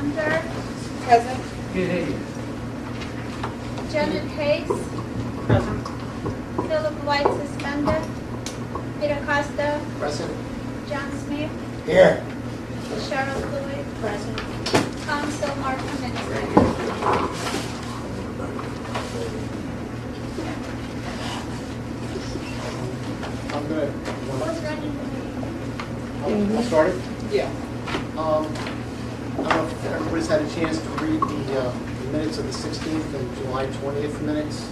Hunter, Present. Janet Hayes, Present. Philip White suspended, Peter Costa, Present. John Smith, Here. Cheryl Louis, Present. Council Martin Minister. I'm gonna, Who's running the meeting? I'll start it. Yeah. I don't know if everybody's had a chance to read the minutes of the 16th and July 20th minutes.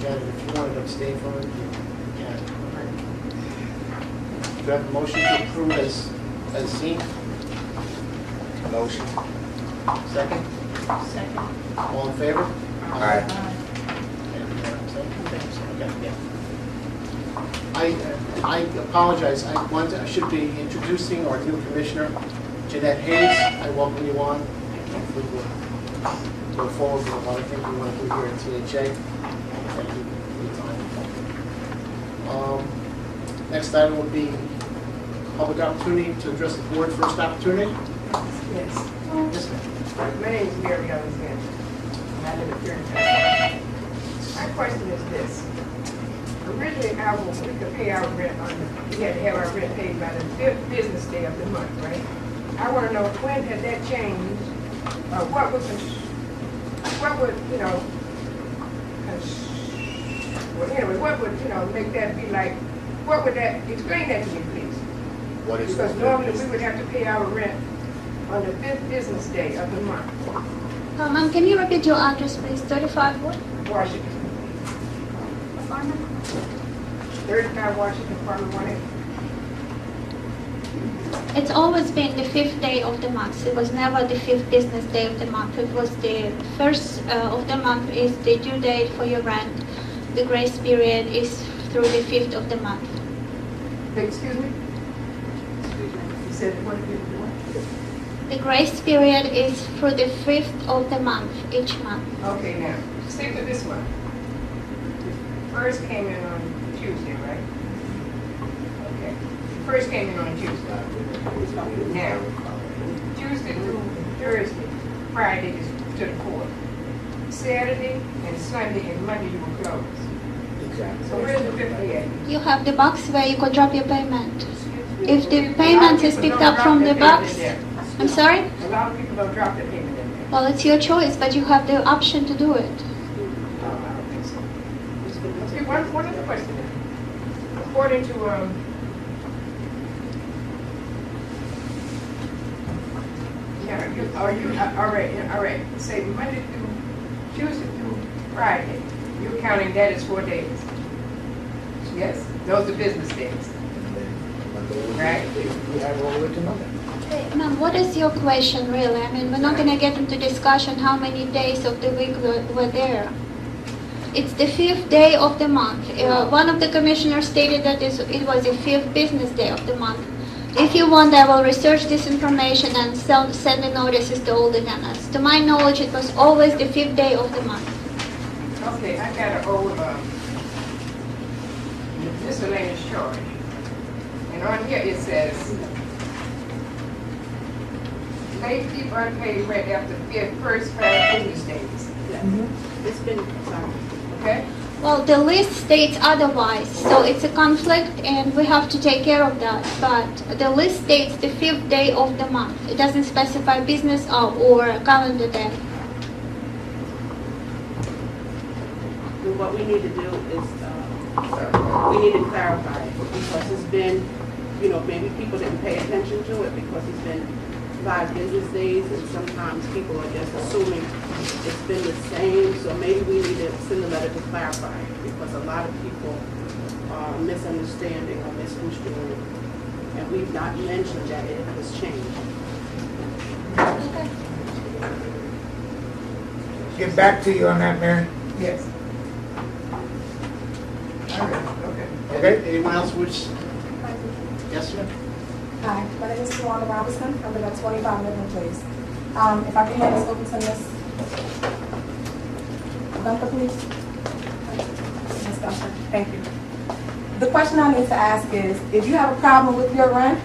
Janet, if you wanted to abstain from it, you can. Do you have a motion to approve as seen? Motion. Second? Second. All in favor? Aye. I apologize. I should be introducing our new commissioner, Jeanette Hayes. I welcome you on. We will go forward with a lot of things we want to do here at THA. Thank you for your time. Next item would be public opportunity to address the board. First opportunity. Yes. Yes, ma'am. My name is Mary Alexander. And I live here in Tuckahoe. My question is this. Originally, we could pay our rent we had to have our rent paid by the 5th business day of the month, right? I want to know when had that changed? What would, well, anyway, what would, make that be like, what would that, explain that to me, please. What is Because normally we would have to pay our rent on the 5th business day of the month. Ma'am, can you repeat your address, please? 35 what? Washington, Apartment? 35 Washington, apartment 1A. It's always been the 5th day of the month. It was never the 5th business day of the month. It was the first of the month is the due date for your rent. The grace period is through the 5th of the month. Excuse me? You said what did you do? The grace period is for the 5th of the month, each month. Okay, now, stick to this one. First came in on Tuesday, right? Okay. First came in on Tuesday. Now, Tuesday through Thursday, Friday is to the 4th. Saturday and Sunday and Monday you will close. Exactly. So where's the 5th day at? You have the box where you could drop your payment. If the A lot of payment is people picked don't up from drop the their payment box, in there. I'm sorry? A lot of people don't drop their payment in there. Well, it's your choice, but you have the option to do it. Oh, I don't think so. Okay, one other question. According to, all right, say Monday through, Tuesday through Friday, you're counting that as 4 days. Yes, those are business days. Right. We have all the way to Monday. Hey, ma'am, what is your question really? I mean, we're not going to get into discussion how many days of the week were there. It's the 5th day of the month. One of the commissioners stated that it was the 5th business day of the month. If you want, I will research this information and send the notices to all the tenants. To my knowledge, it was always the 5th day of the month. Okay, I got an old miscellaneous charge. And on here it says, may keep unpaid rent after the first 5 business days. It's been, sorry. Okay? Well, the list states otherwise, so it's a conflict and we have to take care of that. But the list states the 5th day of the month. It doesn't specify business or calendar day. What we need to do is, we need to clarify it because it's been, maybe people didn't pay attention to it because it's been 5 business days and sometimes people are just assuming it's been the same. So maybe we need to send a letter to clarify it because a lot of people are misunderstanding or misconstruing it. And we've not mentioned that it was changed. Okay. Get back to you on that, Mary. Yes. Okay. Okay, anyone else wish? Yes, sir? Hi, my name is Tawana Robinson. I live at 25 Midland Place. If I can hand this over to Ms. Gunther, please. Ms. Gunther, thank you. The question I need to ask is, if you have a problem with your rent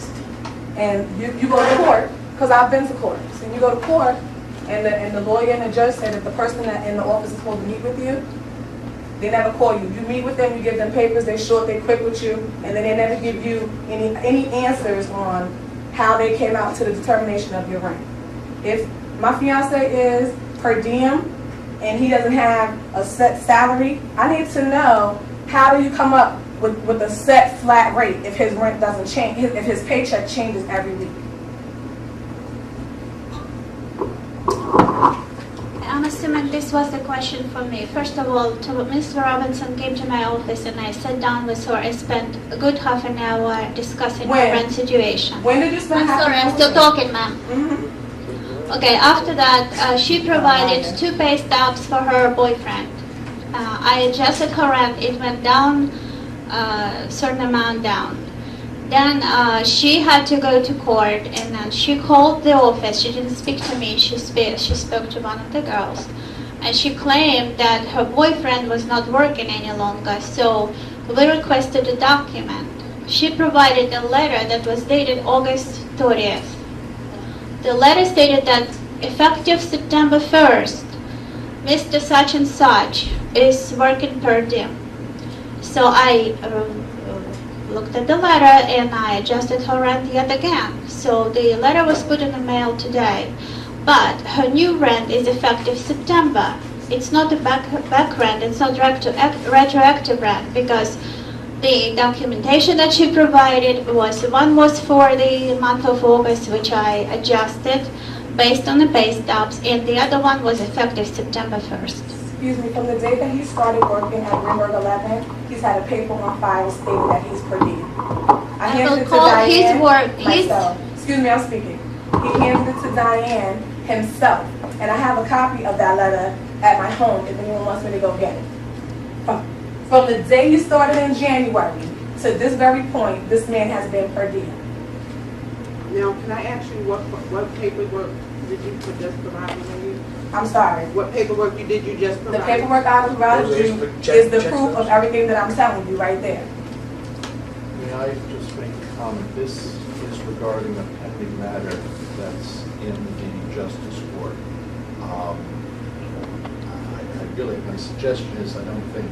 and you go to court because I've been to court. So you go to court, and the lawyer and the judge say that the person that in the office is supposed to meet with you, they never call you. You meet with them, you give them papers, they're short, they're quick with you, and then they never give you any answers on how they came out to the determination of your rent. If my fiance is per diem and he doesn't have a set salary, I need to know, how do you come up with a set flat rate if his rent doesn't change, if his paycheck changes every week? I'm assuming this was the question for me. First of all, Mr. Robinson came to my office and I sat down with her. I spent a good half an hour discussing her When? rent situation. When did you spend I'm half sorry, an I'm hour still with him? talking, ma'am. Mhm. Okay, after that, she provided 2 pay stubs for her boyfriend. I adjusted her rent. It went down a certain amount down. Then she had to go to court, and then she called the office. She didn't speak to me. She spoke to one of the girls, and she claimed that her boyfriend was not working any longer. So we requested a document. She provided a letter that was dated August 30th. The letter stated that effective September 1st, Mr. Such and Such is working per diem. So I looked at the letter and I adjusted her rent yet again. So the letter was put in the mail today, but her new rent is effective September. It's not a back rent, it's not retroactive rent, because the documentation that she provided one was for the month of August, which I adjusted based on the pay stubs, and the other one was effective September 1st. Excuse me, from the day that he started working at Greenberg 11, he's had a paper on file stating that he's per diem. I handed will it to call his Diane work- myself. Excuse me, I'm speaking. He handed it to Diane himself, and I have a copy of that letter at my home if anyone wants me to go get it. From the day he started in January to this very point, this man has been per diem. Now, can I ask you what paperwork did you just provide me? I'm sorry. What paperwork you just The provide? paperwork I provided you is the proof of everything that I'm telling you right there. May I just make a comment? This is regarding a pending matter that's in the Justice Court. My suggestion is I don't think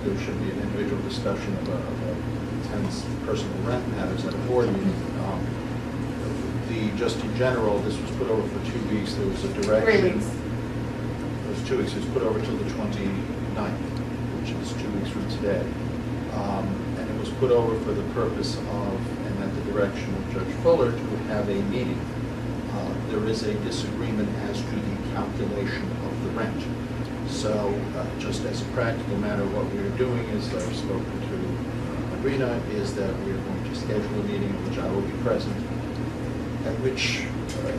there should be an individual discussion of a tenant's personal rent matters at a board meeting. Just in general, this was put over for 2 weeks. There was a direction. 3 weeks. It was 2 weeks. It was put over till the 29th, which is 2 weeks from today. And it was put over for the purpose of, and at the direction of Judge Fuller, to have a meeting. There is a disagreement as to the calculation of the rent. So just as a practical matter, what we are doing is, I've spoken to Marina, is that we are going to schedule a meeting in which I will be present, at which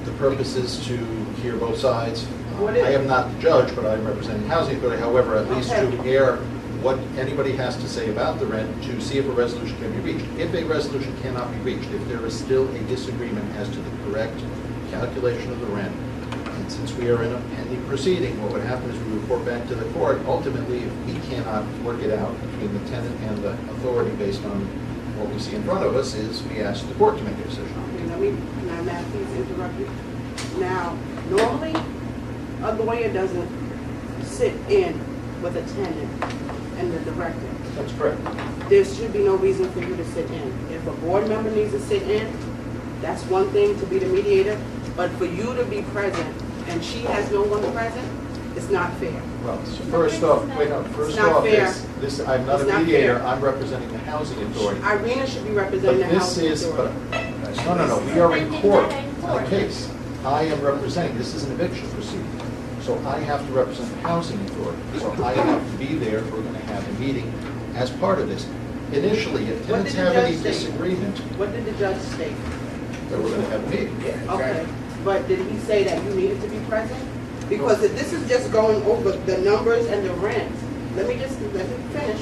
the purpose is to hear both sides. I am not the judge, but I'm representing Housing Authority. However, at least to air what anybody has to say about the rent, to see if a resolution can be reached. If a resolution cannot be reached, if there is still a disagreement as to the correct calculation of the rent, and since we are in a pending proceeding, what would happen is we report back to the court. Ultimately, if we cannot work it out between the tenant and the authority based on what we see in front of us, is we ask the court to make a decision. Can I please interrupt you? Now, normally, a lawyer doesn't sit in with a tenant and the director. That's correct. There should be no reason for you to sit in. If a board member needs to sit in, that's one thing, to be the mediator, but for you to be present and she has no one present, it's not fair. Well, so first off, It's not fair. I'm not It's a not mediator, fair. I'm representing the Housing Authority. Irina should be But representing the this housing is, authority. no, we are in court on a case. I am representing, this is an eviction proceeding. So I have to represent the Housing Authority. So I have to be there if we're going to have a meeting as part of this. Initially, if What tenants did the have any judge say? disagreement, What did the judge state? then we're going to have a meeting. Okay, but did he say that you needed to be present? Because if this is just going over the numbers and the rent, let me finish.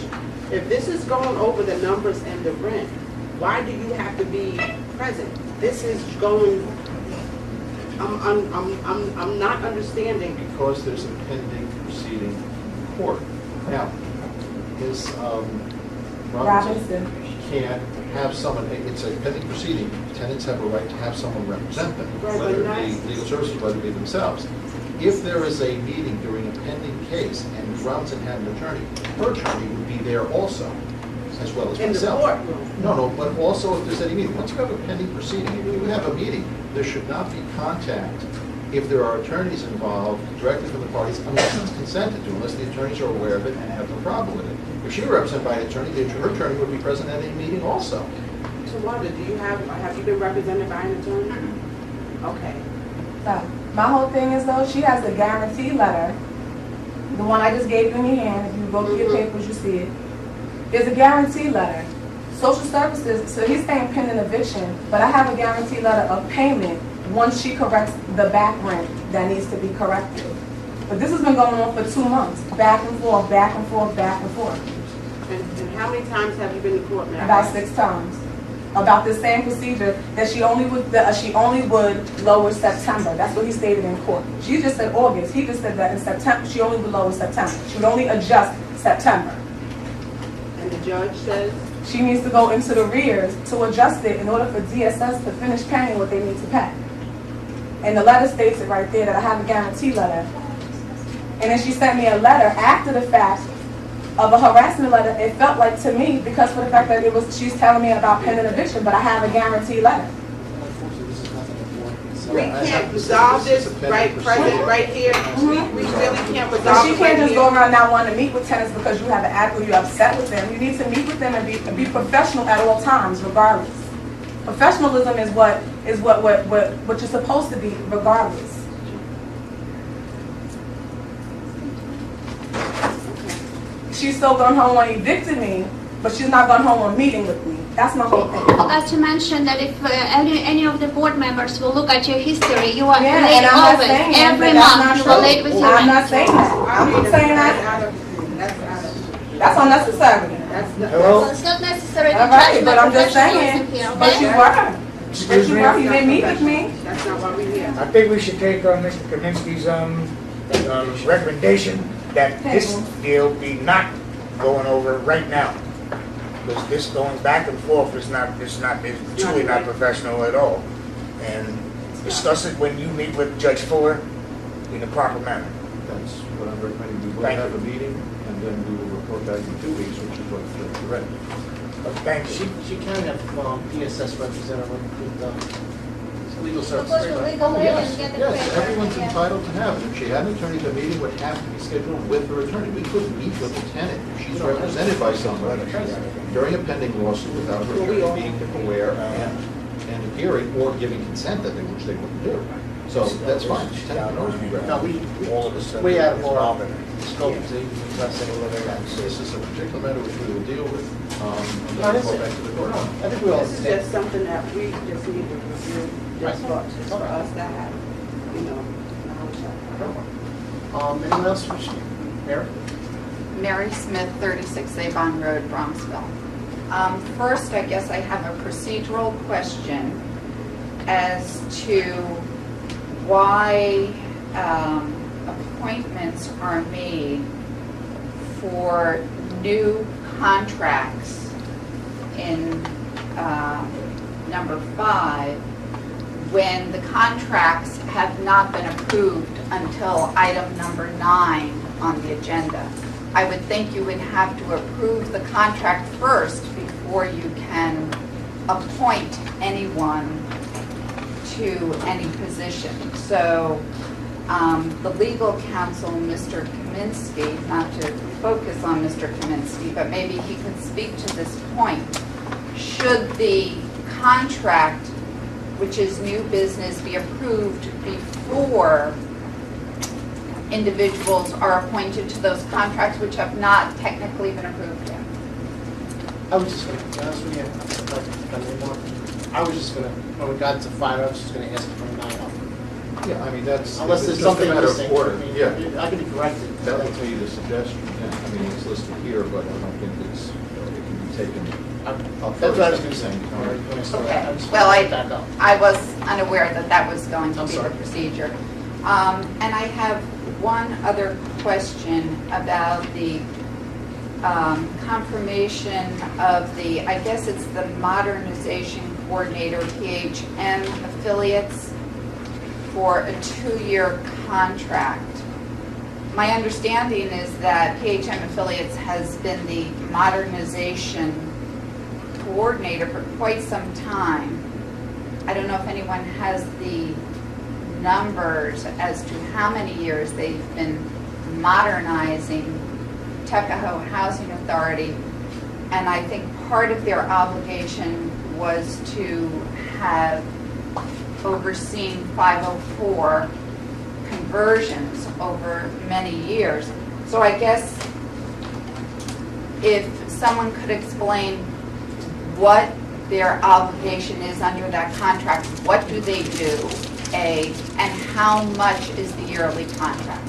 If this is going over the numbers and the rent, why do you have to be present? This is going, I'm not understanding. Because there's a pending proceeding in court. Now, Ms. Robinson Robinson. can't have someone, it's a pending proceeding, tenants have a right to have someone represent them, Right, whether it but be legal services, whether it be themselves. If there is a meeting during a pending case and Ms. Robinson had an attorney, her attorney would be there also, as well as In the myself. courtroom. No, but also if there's any meeting, once you have a pending proceeding, if you have a meeting, there should not be contact if there are attorneys involved directly from the parties, unless it's consented to, unless the attorneys are aware of it and have no problem with it. If she were represented by an attorney, her attorney would be present at any meeting also. Tawanda, have you been represented by an attorney? Okay. So, my whole thing is though, she has a guarantee letter, the one I just gave you in your hand, if you go through your papers, you see it. There's a guarantee letter. Social services, so he's saying pending eviction, but I have a guarantee letter of payment once she corrects the back rent that needs to be corrected. But this has been going on for 2 months, back and forth, back and forth, back and forth. And how many times have you been to court now? About 6 times. About the same procedure that she only would lower September. That's what he stated in court. She just said August. He just said that in September, she only would lower September. She would only adjust September. And the judge says? She needs to go into the rears to adjust it in order for DSS to finish paying what they need to pay. And the letter states it right there that I have a guarantee letter. And then she sent me a letter after the fact of a harassment letter. It felt like to me, because for the fact that she's telling me about pending eviction, but I have a guarantee letter. Unfortunately, this is nothing that the board can We decide. can't resolve this right here. We really can't But resolve she it can't right just go here. around not wanting to meet with tenants because you have an act or you're upset with them. You need to meet with them and be professional at all times, regardless. Professionalism is what you're supposed to be, regardless. She's still going home on evicting me, but she's not going home on meeting with me. That's my whole thing. Forgot to mention that if any of the board members will look at your history, you are Yeah, late and I'm not always. saying Every that that's month not you true. are late with your I'm not rent. saying that. I'm not saying that. That's unnecessary. Hello? So it's not necessary to All right, judge but my I'm just professionalism saying. here, But you okay? were. But Excuse you me? were. You didn't meet with me. That's not why we're here. I think we should take Mr. Kaminsky's recommendation that this deal be not going over right now. Because this going back and forth is truly not professional at all. And discuss it when you meet with Judge Fuller in a proper manner. That's what I'm recommending. We will Thank have you. a meeting, and then we will report back in 2 weeks, which is what the read. But thank you. She can have DSS representative with legal Of services. course, the legal aid and get the Yes, credit. everyone's Yeah. entitled to have it. If she had an attorney, the meeting would have to be scheduled with her attorney. We couldn't meet with the tenant if she's represented by somebody during a pending lawsuit without her attorney being aware and hearing or giving consent, which they wouldn't do. So that's fine. The tenant can always be No, represented. All of a sudden, we have it's more bothering. scope to address any of This is a particular matter which we will deal with, and No, then this go is- back to the court. I think we all This is just something that we just need to review, just for us to have, knowledge of. Anyone else? Mary? Mary Smith, 36 Avon Road, Bronxville. First, I guess I have a procedural question as to why appointments are made for new contracts in number 5 when the contracts have not been approved until item number 9 on the agenda. I would think you would have to approve the contract first before you can appoint anyone to any position. So the legal counsel, Mr. Kaminsky, not to focus on Mr. Kaminsky, but maybe he can speak to this point. Should the contract, which is new business, be approved before individuals are appointed to those contracts which have not technically been approved yet? I was just going to, be honest with you, I was just going to, when we got to 5, I was just going to ask for a 9 offer. Yeah, I mean, that's, Unless it's there's just a something matter missing. of order. I mean, Yeah, I can be corrected. that would be the suggestion. Yeah, I mean, it's listed here, but I don't think it can be taken up That's what I was first going to say. at the same time. Okay. just Well, wanted to back up. I was unaware that that was going to I'm be the sorry. procedure. And I have one other question about the confirmation of the, I guess it's the modernization coordinator, PHM affiliates, for a 2-year contract. My understanding is that PHM affiliates has been the modernization coordinator for quite some time. I don't know if anyone has the numbers as to how many years they've been modernizing Tuckahoe Housing Authority, and I think part of their obligation was to have overseen 504 conversions over many years. So I guess if someone could explain what their obligation is under that contract, what do they do, A, and how much is the yearly contract?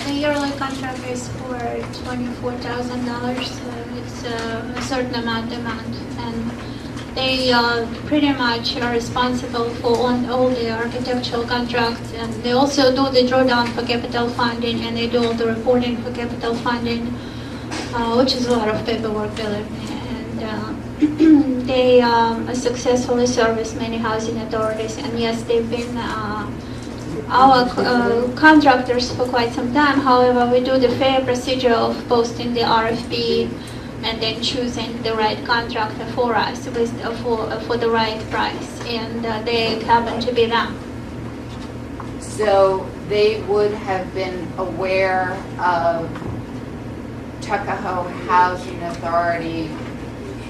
The yearly contract is for $24,000. It's a certain amount a month, and they pretty much are responsible for all the architectural contracts, and they also do the drawdown for capital funding, and they do all the reporting for capital funding, which is a lot of paperwork, believe me. And they successfully service many housing authorities, and yes, they've been our contractors for quite some time. However, we do the fair procedure of posting the RFP and then choosing the right contractor for us with, for the right price, and they happen to be them. So they would have been aware of Tuckahoe Housing Authority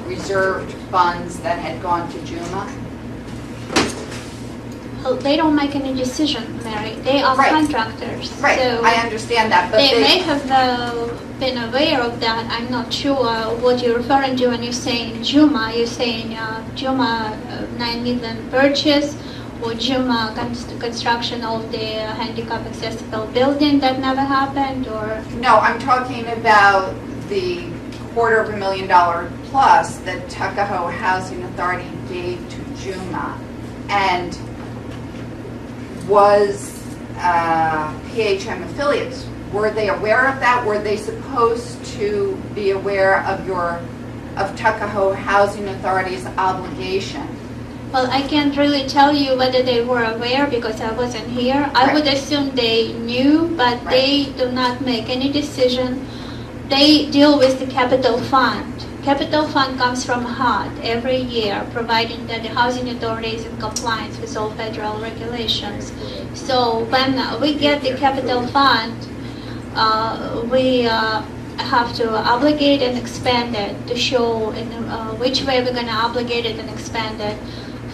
reserved funds that had gone to Juma? They don't make any decision, Mary. They are Right. contractors. Right, So I understand that, but they may have been aware of that. I'm not sure what you're referring to when you're saying Juma. You're saying Juma 9 million purchase, or Juma construction of the handicap accessible building that never happened, or No, I'm talking about the $250,000 plus that Tuckahoe Housing Authority gave to Juma. And was PHM affiliates, were they aware of that? Were they supposed to be aware of Tuckahoe Housing Authority's obligation? well, I can't really tell you whether they were aware because I wasn't here. I would assume they knew, but they do not make any decision. They deal with the capital fund. Capital fund comes from HUD every year, providing that the housing authority is in compliance with all federal regulations. So when we get the capital fund, we have to obligate and expand it to show in which way we're going to obligate it and expand it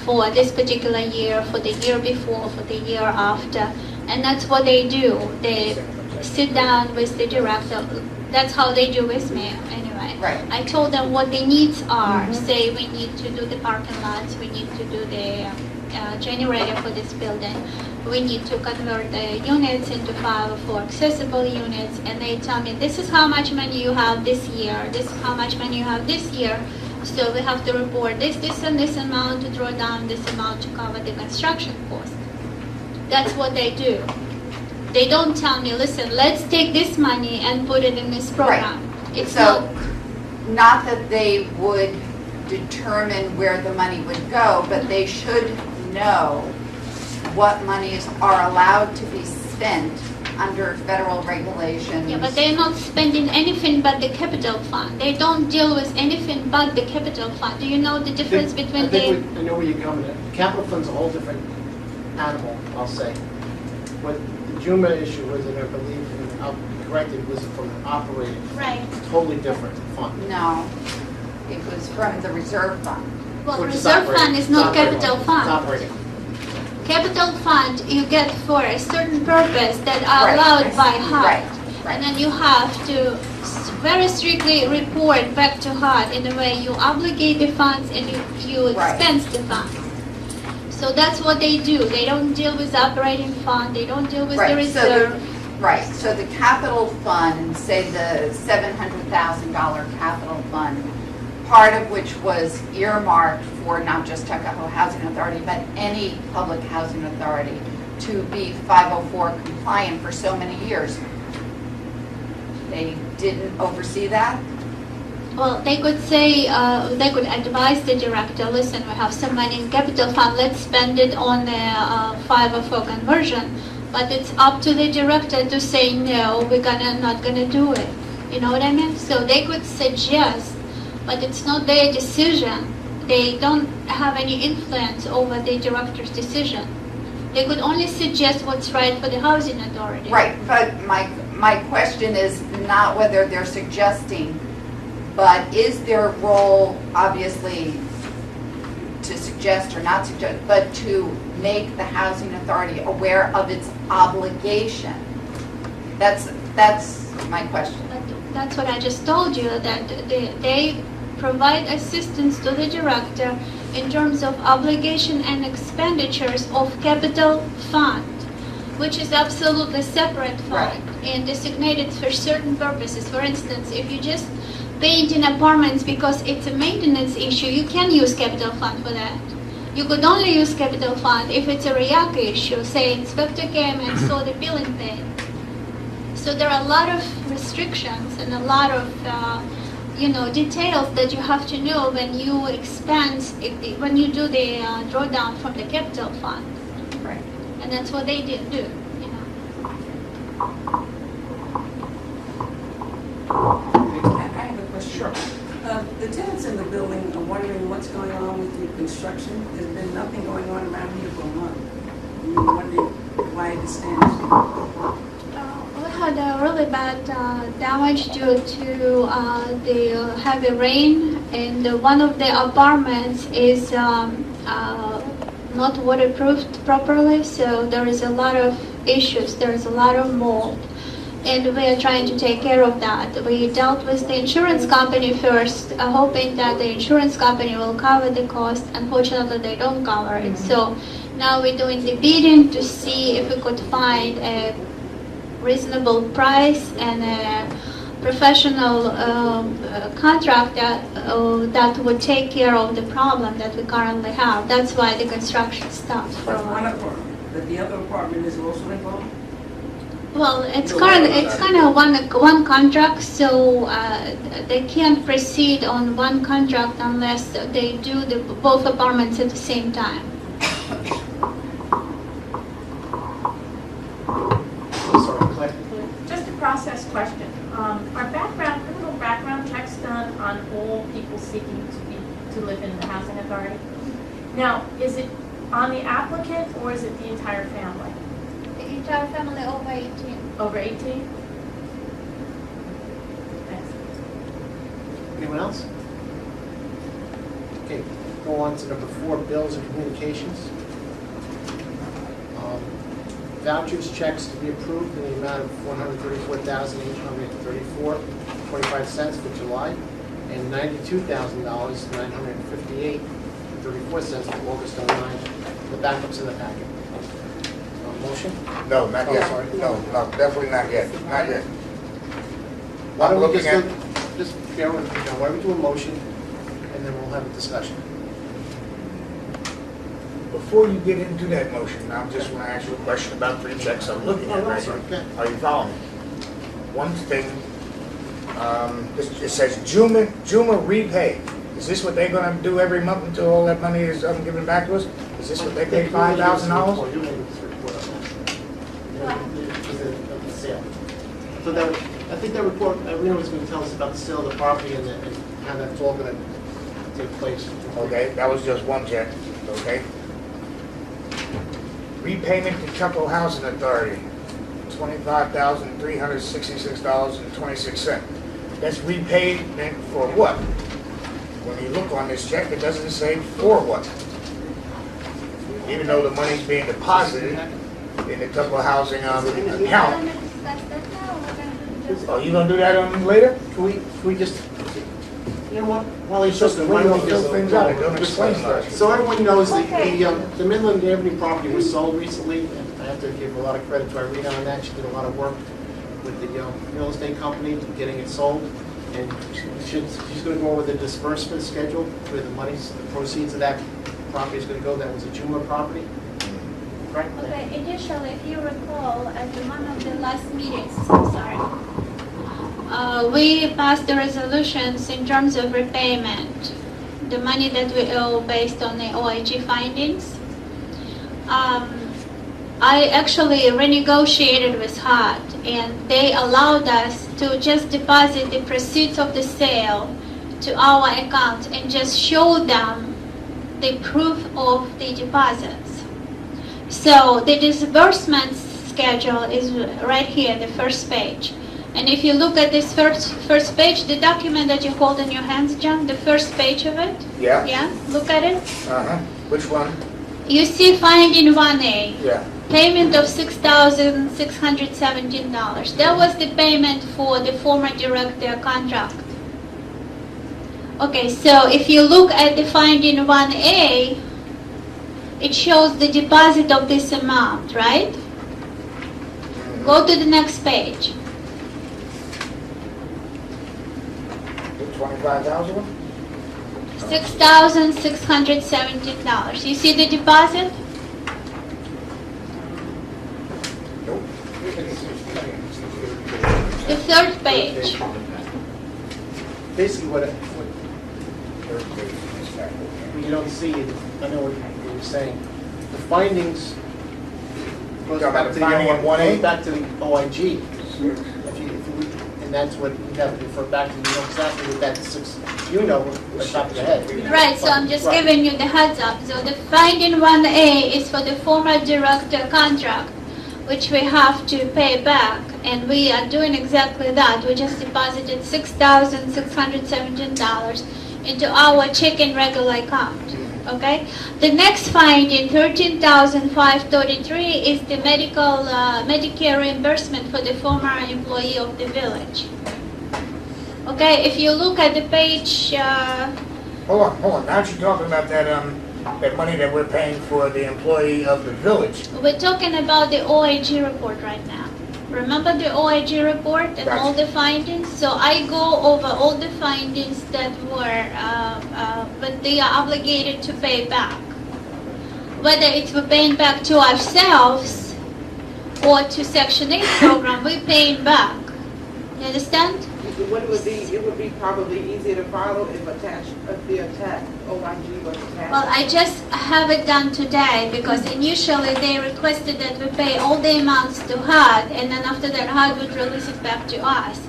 for this particular year, for the year before, for the year after. And that's what they do. They sit down with the director. That's how they do with me anyway. Right. I told them what the needs are. Say we need to do the parking lots, we need to do the generator for this building, we need to convert the units into 504 accessible units, and they tell me this is how much money you have this year, this is how much money you have this year, so we have to report this and this amount to draw down this amount to cover the construction cost. That's what they do. They don't tell me, listen, let's take this money and put it in this program. It's So, not that they would determine where the money would go, but they should know what monies are allowed to be spent under federal regulations. Yeah, but they're not spending anything but the capital fund. They don't deal with anything but the capital fund. Do you know the difference between the... I know where you're coming at. Capital fund's a whole different animal, I'll say. What the Juma issue was, and I believe, and I'll be corrected, was from an operating, Right. totally different fund. No, it was from the reserve fund. Well, Which is reserve operating. fund is not It's operating. capital It's fund. operating. Capital fund you get for a certain purpose that are Right. allowed by HUD. Right, And right. then you have to very strictly report back to HUD in a way you obligate the funds and you Right. expense the funds. So that's what they do. They don't deal with operating fund, they don't deal with the Right, so the- reserve. Right, so the capital fund, say the $700,000 capital fund, part of which was earmarked for not just Tuckahoe Housing Authority, but any public housing authority to be 504 compliant for so many years. they didn't oversee that? Well, they could say, they could advise the director, listen, we have some money in capital fund, let's spend it on the 504 conversion. But it's up to the director to say, no, we're not gonna do it. You know what I mean? So they could suggest, but it's not their decision. They don't have any influence over the director's decision. They could only suggest what's right for the housing authority. Right, but my question is not whether they're suggesting, but is their role obviously to suggest or not suggest, but to make the housing authority aware of its obligation? That's my question. But that's what I just told you, that they provide assistance to the director in terms of obligation and expenditures of capital fund, which is absolutely separate fund and designated for certain purposes. For instance, if you just paint in apartments because it's a maintenance issue, you can use capital fund for that. You could only use capital fund if it's a RIAC issue, say inspector came and saw the building thing. So there are a lot of restrictions and a lot of details that you have to know when you when you do the drawdown from the capital fund. Right. And that's what they did do, I have a question. Sure. The tenants in the building are wondering what's going on with the construction. There's been nothing going on around here for a month. And we're wondering why it stands. We had a really bad damage due to the heavy rain, and one of the apartments is not waterproofed properly, so there is a lot of issues. There is a lot of mold, and we are trying to take care of that. We dealt with the insurance company first, hoping that the insurance company will cover the cost. Unfortunately, they don't cover it. So now we're doing the bidding to see if we could find a reasonable price and a professional contractor that would take care of the problem that we currently have. That's why the construction stopped for a That's one while. apartment, but the other apartment is also involved? Well, it's kind of one contract, so they can't proceed on one contract unless they do both apartments at the same time. Sorry, Claire. Just a process question. Are criminal background checks done on all people seeking to live in the housing authority? Now, is it on the applicant or is it the entire family? The entire family over 18. Over 18? Thanks. Anyone else? Okay, go on to number 4, bills and communications. Vouchers, checks to be approved in the amount of $134,834.25 for July, and $92,958.34 for August 09. The backups in the packet. Motion? No, not Oh, yet. sorry. No, definitely not yet. Not yet. Why don't we looking at- just bear with me now, why don't we do a motion, and then we'll have a discussion. Before you get into that motion, I just want to ask you a question about 3 checks I'm looking at right sorry. here. Are you following me? One thing, it says Juma repay. Is this what they're going to do every month until all that money is given back to us? Is this what they pay, $5,000? You made this report on that. The sale. So that, I think that report, Rena was going to tell us about the sale of the property and how that's all going to take place. Okay, that was just one check, okay? Repayment to Tuckahoe Housing Authority, $25,366.26. That's repayment for what? When you look on this check, it doesn't say for what. Even though the money's being deposited in the Tuckahoe Housing account. Oh, you gonna do that on later? Can we just, you know what, while he's Just just, the why way don't we we fill just things out, it don't explain much. So everyone knows the Midland Avenue property was sold recently, and I have to give a lot of credit to Irina on that. She did a lot of work with the real estate company getting it sold, and she's going to go over the disbursement schedule where the monies, the proceeds of that property is going to go. That was a Juma property, correct? Okay, initially, if you recall, at one of the last meetings, I'm sorry, we passed the resolutions in terms of repayment, the money that we owe based on the OIG findings. I actually renegotiated with HUD, and they allowed us to just deposit the proceeds of the sale to our account and just show them the proof of the deposits. So the disbursement schedule is right here, the first page. And if you look at this first page, the document that you hold in your hands, John, the first page of it. Yeah? Yeah, look at it. Uh-huh. Which one? You see finding 1A. Yeah. Payment of $6,617. That was the payment for the former director contract. Okay, so if you look at the finding 1A, it shows the deposit of this amount, right? Go to the next page. The 25,000 one? $6,617. You see the deposit? Nope. The third page. Basically, what Third page is back over what you don't see, I know what you're saying. The findings goes Talking back about to the finding in 1A? goes back to the OIG. here. And that's what we have to refer back to. You know exactly what that six, you know, on top of your head. Right, so I'm just Right. giving you the heads up. So the finding 1A is for the former director contract, which we have to pay back, and we are doing exactly that. We just deposited $6,617 into our checking regular account, okay? The next finding, $13,533, is the Medicare reimbursement for the former employee of the village. Okay, if you look at the page, Hold on. Now you're talking about that, that money that we're paying for the employee of the village. we're talking about the OIG report right now. Remember the OIG report and all the findings? So I go over all the findings that were, but they are obligated to pay back. Whether it's we're paying back to ourselves or to Section 8 program, we're paying back. You understand? What it would be probably easier to follow if the OIG was attached. Well, I just have it done today because initially they requested that we pay all the amounts to HUD, and then after that HUD would release it back to us.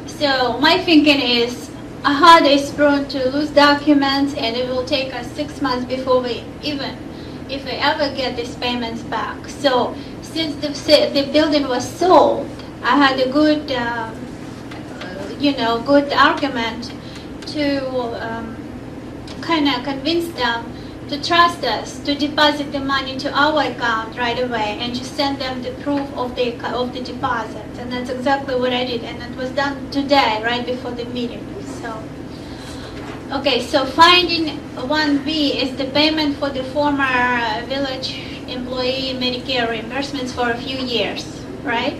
So my thinking is HUD is prone to lose documents, and it will take us 6 months before we even, if we ever get these payments back. So since the building was sold, I had a good, good argument to kind of convince them to trust us, to deposit the money to our account right away, and to send them the proof of the deposit. And that's exactly what I did, and it was done today, right before the meeting. So, okay, so finding 1B is the payment for the former village employee Medicare reimbursements for a few years, right?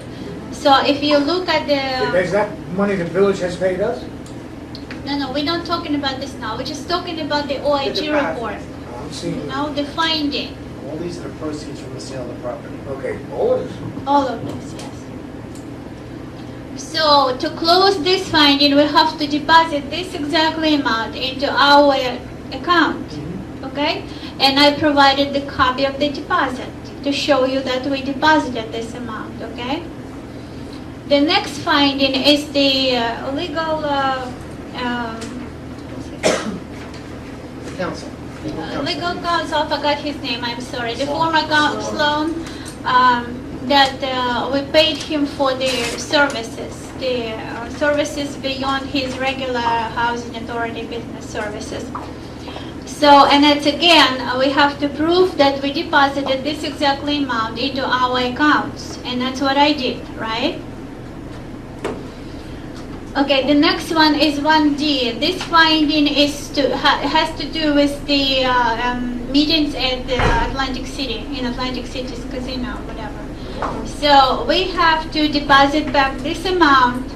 So if you look at Is that money the village has paid us? No, we're not talking about this now. We're just talking about the OIG deposit. report. I'm seeing, No, the finding. All these are the proceeds from the sale of the property. okay, all of this. All of this, yes. So to close this finding, we have to deposit this exactly amount into our account, okay? And I provided the copy of the deposit to show you that we deposited this amount, okay? The next finding is the legal, The council. legal counsel, I forgot his name, I'm sorry, the former counsel, that we paid him for the services beyond his regular housing authority business services. So, and it's again, we have to prove that we deposited this exactly amount into our accounts, and that's what I did, right? Okay, the next one is 1D. This finding has to do with the meetings at the Atlantic City's casino, whatever. So we have to deposit back this amount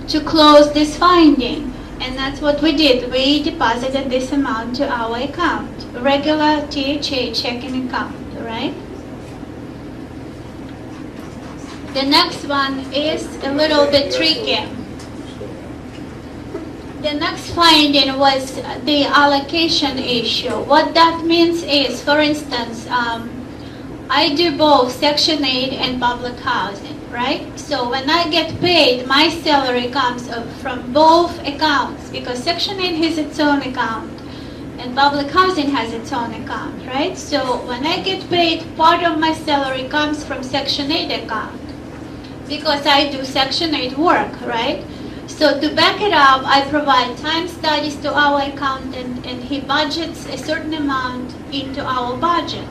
to close this finding, and that's what we did. We deposited this amount to our account, regular THA checking account, right? The next one is a little bit tricky. The next finding was the allocation issue. What that means is, for instance, I do both Section 8 and public housing, right? So when I get paid, my salary comes from both accounts because Section 8 has its own account and public housing has its own account, right? So when I get paid, part of my salary comes from Section 8 account because I do Section 8 work, right? So to back it up, I provide time studies to our accountant and he budgets a certain amount into our budget.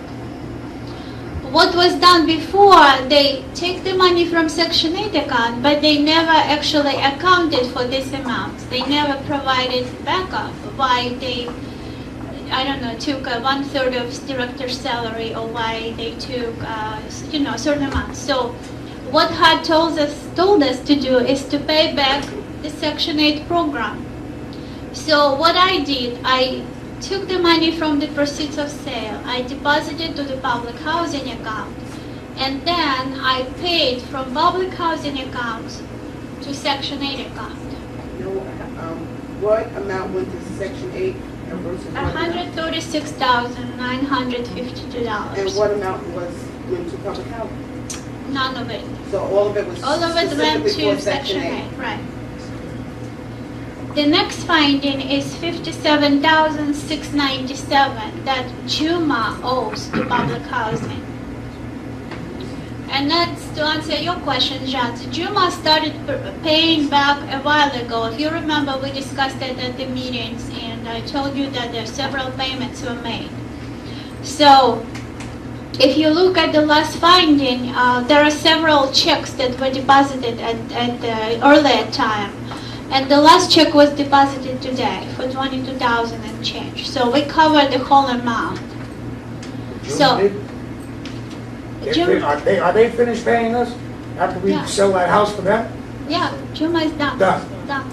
What was done before, they take the money from Section 8 account, but they never actually accounted for this amount. They never provided backup why they, I don't know, took 1/3 of director's salary or why they took, a certain amount. So what HUD told us to do is to pay back the Section 8 program. So what I did, I took the money from the proceeds of sale, I deposited to the public housing account, and then I paid from public housing accounts to Section 8 account. What amount went to Section 8 versus what amount? $136,952. And what amount went to public housing? None of it. So all of it was All of it went specifically to for Section 8, right. The next finding is $57,697 that Juma owes to public housing. And that's to answer your question, John. Juma started paying back a while ago. If you remember, we discussed it at the meetings, and I told you that there several payments were made. So, if you look at the last finding, there are several checks that were deposited at the earlier time. And the last check was deposited today for $22,000 and change. So we covered the whole amount. So, June, Are they finished paying us after we Yeah. sell that house for them? yeah, Juma is done. Done. Done.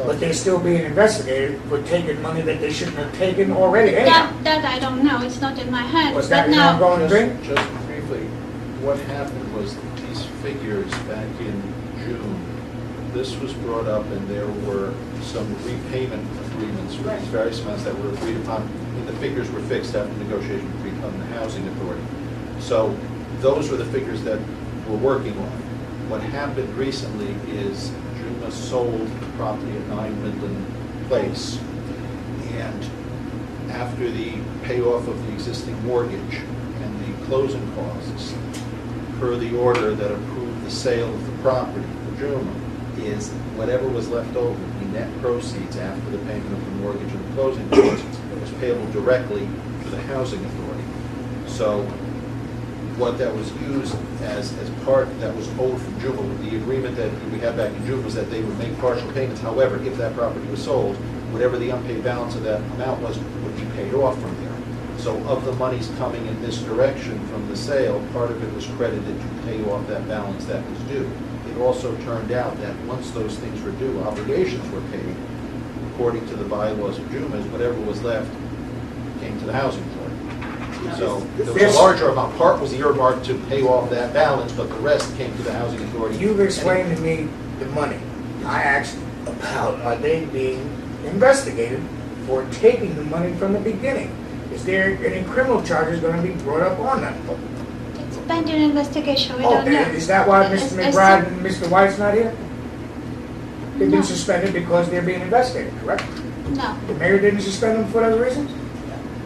But they're still being investigated for taking money that they shouldn't have taken already anyhow. That I don't know. It's not in my hands. Was But that an now, ongoing thing? Just briefly, what happened was these figures back in June, this was brought up and there were some repayment agreements for these various amounts that were agreed upon. And the figures were fixed after negotiation between the housing authority. So those were the figures that we're working on. What happened recently is Juma sold the property at 9 Midland Place. And after the payoff of the existing mortgage and the closing costs, per the order that approved the sale of the property for Juma, is whatever was left over, the net proceeds after the payment of the mortgage and the closing costs, was payable directly to the housing authority. So what that was used as part that was owed from Juma, the agreement that we had back in June was that they would make partial payments. However, if that property was sold, whatever the unpaid balance of that amount was would be paid off from there. So of the monies coming in this direction from the sale, part of it was credited to pay off that balance that was due. It also turned out that once those things were due, obligations were paid, according to the bylaws of Juma's, whatever was left came to the housing authority. So there was a larger amount. Part was earmarked to pay off that balance, but the rest came to the housing authority. You've explained to me the money. I asked about, are they being investigated for taking the money from the beginning? Is there any criminal charges going to be brought up on them? it's pending investigation. We don't know. Is that why Mr. McBride and Mr. White's not here? They've No. been suspended because they're being investigated, correct? No. The mayor didn't suspend them for those reasons?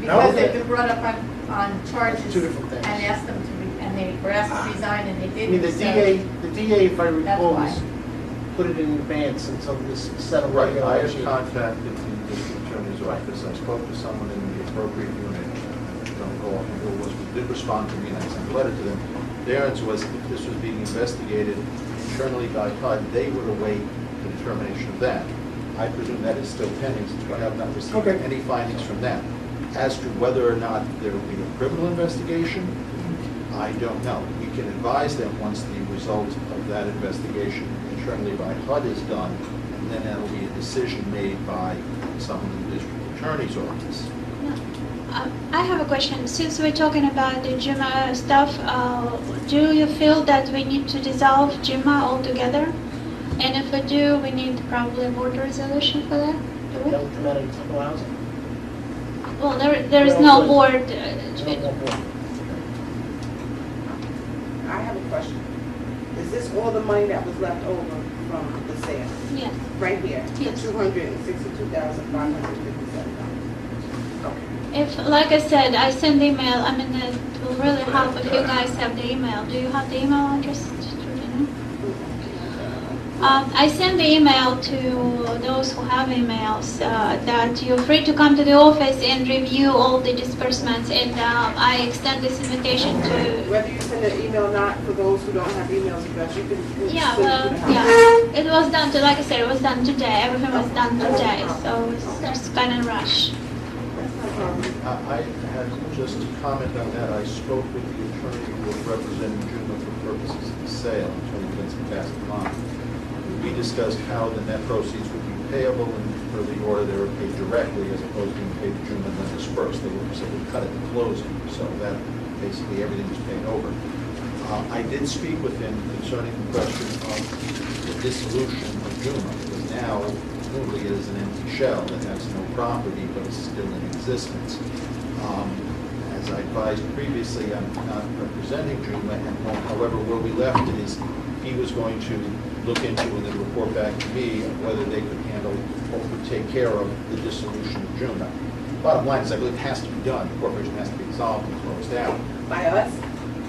Because they've been brought up on charges Two different things. and asked them to, and they were asked to resign and they I mean, didn't. the DA, if I recall, why. was put it in advance until this settlement. Right, I have contacted the district attorney's office, I spoke to someone in the appropriate unit, I don't recall who it was, but did respond to me, and I sent a letter to them. Their answer was, if this was being investigated internally by HUD, they would await the determination of that. I presume that is still pending, since we have not received Okay. any findings from them. As to whether or not there will be a criminal investigation, I don't know. We can advise them once the result of that investigation internally by HUD is done, and then that'll be a decision made by someone in the district attorney's office. I have a question. Since we're talking about the Juma stuff, do you feel that we need to dissolve Juma altogether? And if we do, we need probably a board resolution for that, do we? That would come out of temple housing? Well, there is no board. I have a question. Is this all the money that was left over from the sale? Yes. Right here? Yes. $262,557. Okay. If, like I said, I send email, I mean, it will really help if you guys have the email. Do you have the email address? I send the email to those who have emails that you're free to come to the office and review all the disbursements, and I extend this invitation to. Whether you send an email or not, for those who don't have emails address, you can. Yeah, send it well, to the house. yeah, it was done, like I said, it was done today, everything was done today, so it's just kind of rush. I had just to comment on that. I spoke with the attorney who was representing Juma for purposes of the sale, Attorney Vincent Castellano. We discussed how the net proceeds would be payable, and for the order they were paid directly as opposed to being paid to Juma and then dispersed. They were simply cut at the closing, so that basically everything was paid over. I did speak with him concerning the question of the dissolution of Juma, because now presumably it is an empty shell that has no property but is still in existence. As I advised previously, I'm not representing Juma, and however, where we left it is he was going to look into and then report back to me whether they could handle or could take care of the dissolution of Juma. Bottom line is, I believe it has to be done. The corporation has to be dissolved and closed out. By us?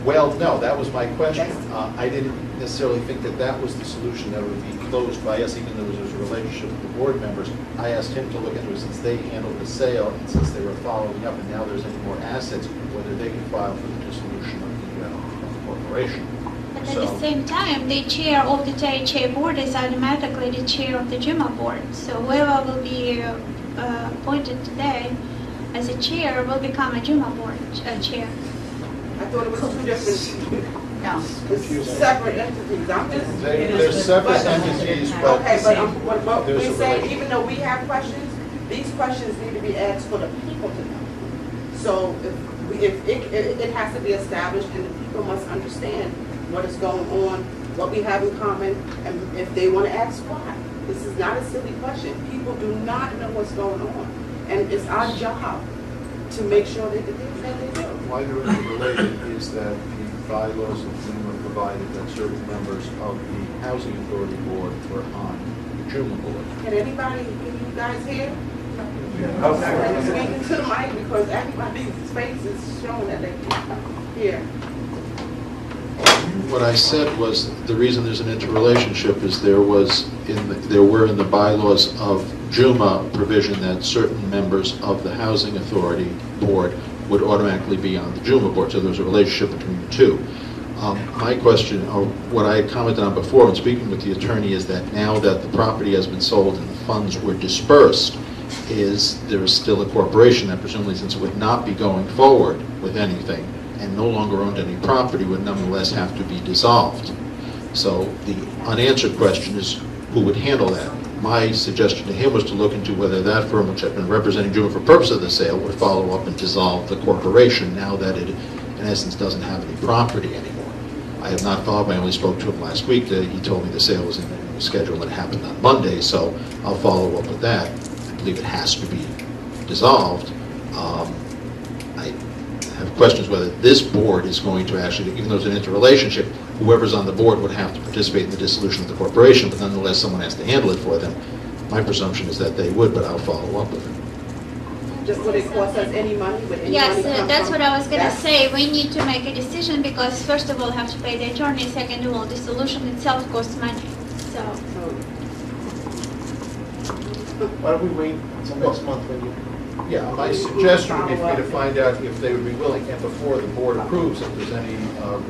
Well, no, that was my question. I didn't necessarily think that that was the solution, that it would be closed by us, even though there was a relationship with the board members. I asked him to look into it since they handled the sale and since they were following up and now there's any more assets, whether they can file for the dissolution of the corporation. But at the same time, the chair of the THA board is automatically the chair of the Juma board. So whoever will be appointed today as a chair will become a Juma board chair. I thought it was two different, No. separate entities. I'm just. There's separate entities, but Okay, but what there's we a say, relation. even though we have questions, these questions need to be asked for the people to know. So if it has to be established and the people must understand what is going on, what we have in common, and if they want to ask why. This is not a silly question. People do not know what's going on. And it's our job to make sure that the things that they do. Why they're interrelated is that the bylaws of Juma provided that certain members of the Housing Authority Board were on the Juma Board. Can you guys hear? I'm speaking to the mic because everybody's face is showing that they can hear. What I said was, the reason there's an interrelationship is there were in the bylaws of Juma provision that certain members of the Housing Authority Board would automatically be on the Juma Board, so there's a relationship between the two. My question, or what I had commented on before when speaking with the attorney, is that now that the property has been sold and the funds were dispersed, is there is still a corporation that presumably, since it would not be going forward with anything and no longer owned any property, would nonetheless have to be dissolved. So the unanswered question is, who would handle that? My suggestion to him was to look into whether that firm, which had been representing Juma for purpose of the sale, would follow up and dissolve the corporation now that it, in essence, doesn't have any property anymore. I have not followed. I only spoke to him last week. He told me the sale was in the schedule and it happened on Monday, so I'll follow up with that. I believe it has to be dissolved. I have questions whether this board is going to actually, even though it's an interrelationship, whoever's on the board would have to participate in the dissolution of the corporation, but nonetheless someone has to handle it for them. My presumption is that they would, but I'll follow up with it. Just would it cost us any money? Would any Yes, money come that's from what I was going to that? say. We need to make a decision because first of all, have to pay the attorney. Second of all, the solution itself costs money. So, Why don't we wait until next month when you... Yeah, my suggestion would be for you to find out if they would be willing, and before the board approves, if there's any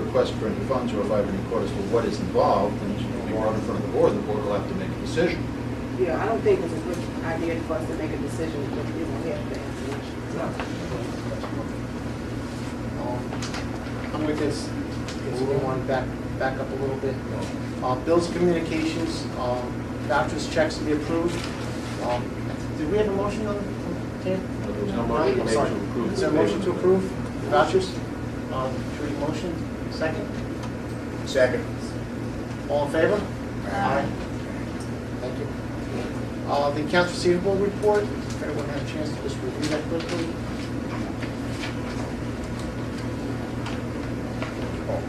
request for any funds or if I have any quotas for what is involved, then it should be brought in front of the board will have to make a decision. Yeah, I don't think it's a good idea for us to make a decision because we don't have the information. I'm with this. Moving on back up a little bit. Bills and communications, vouchers, checks to be approved. Did we have a motion on the table? No, there was no motion made to approve. Is there a motion to approve the vouchers? Should we motion? Second? Second. All in favor? Aye. Thank you. The accounts receivable report, if everyone had a chance to just review that quickly. Oh,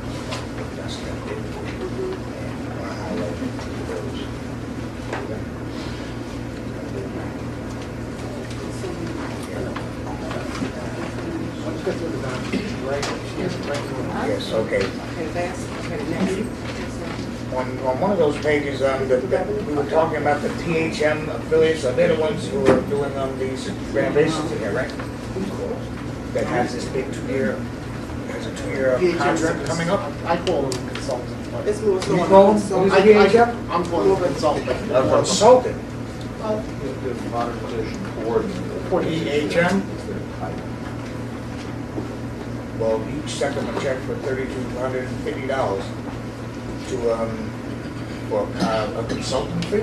that's that big. And I highlighted those. Let's go through the balance, right? Yes, right. Yes, okay. Okay, that's, okay, next. On one of those pages, we were talking about the THM affiliates, are they the ones who are doing these renovations in here, right? That has this big has a two-year contract coming up? I call them consultants. but- It's more so. You call them? so- Who's the THM? I'm calling them consultants. A consultant, Well, The modernization coordinator. THM? Well, each sent them a check for $3,250 to, for a consultant fee?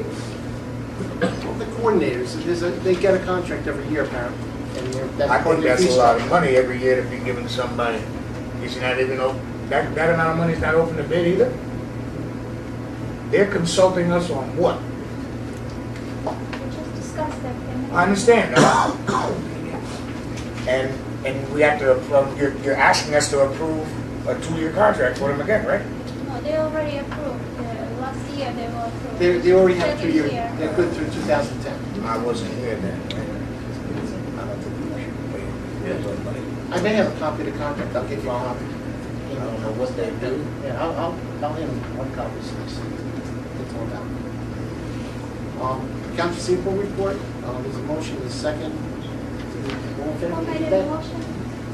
The coordinators, they get a contract every year apparently. And that's I part think of their that's fee a lot of structure. money every year to be given to somebody. Is not even, that amount of money is not open to bid either? They're consulting us on what? We just discussed that. didn't we? I understand that. And we have to, you're asking us to approve a 2-year contract for them again, right? No, they already approved. Last year they were approved. They already have 2 years, Second year. they're good through 2010. I wasn't here then. I don't think we should pay those money. I may have a copy of the contract, I'll give you a copy. I don't know what they do. Yeah, I'll hand them one copy so it's all down. Accounts receivable report, there's a motion, there's a second. All in favor? Who made the motion?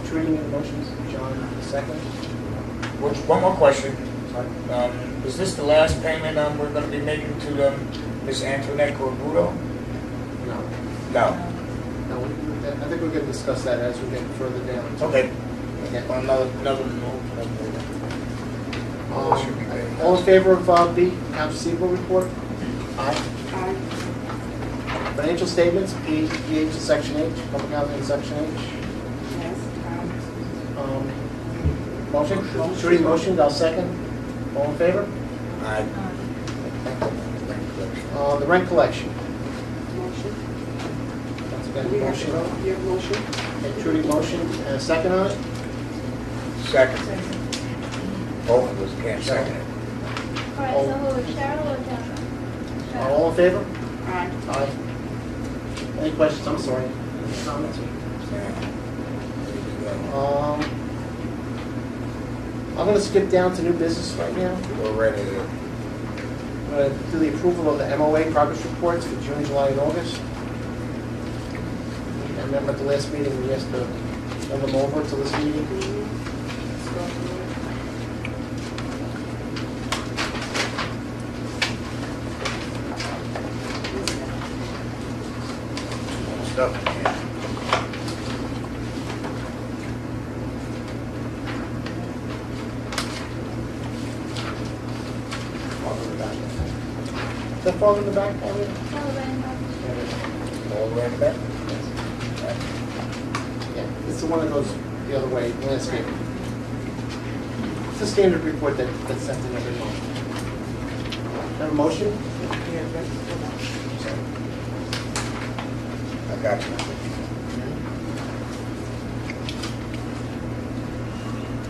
Trudy made the motions, John, the second. One more question. Sorry. Is this the last payment we're going to be making to Miss Antoinette Corbuto? No. No. No, I think we're going to discuss that as we get further down. Okay. Yeah. Another All in favor of B, accounts receivable report? Aye. Aye. Financial statements, PH and Section H, public housing in Section H. Yes. Motion? Trudy motioned, I'll second. All in favor? Aye. The rent collection. Motion. Once again, We have to motion. vote. Your motion. Okay, Trudy motioned, and a second on it? Second. Both of us can't second it. All right, so who, Cheryl or Deborah? Cheryl. All in favor? Aye. Aye. Any questions? I'm sorry. Any comments? I'm going to skip down to new business right now. We're ready to. I'm going to do the approval of the MOA progress reports for June, July, and August. I remember at the last meeting, we asked to hold them over to this meeting. Let's go through it. Stuff. Is that fall in the back already? Cheryl Van Dyke. All the way in the back? Yeah, it's the one that goes the other way, landscape. It's a standard report that's sent in every month. Have a motion? I got you.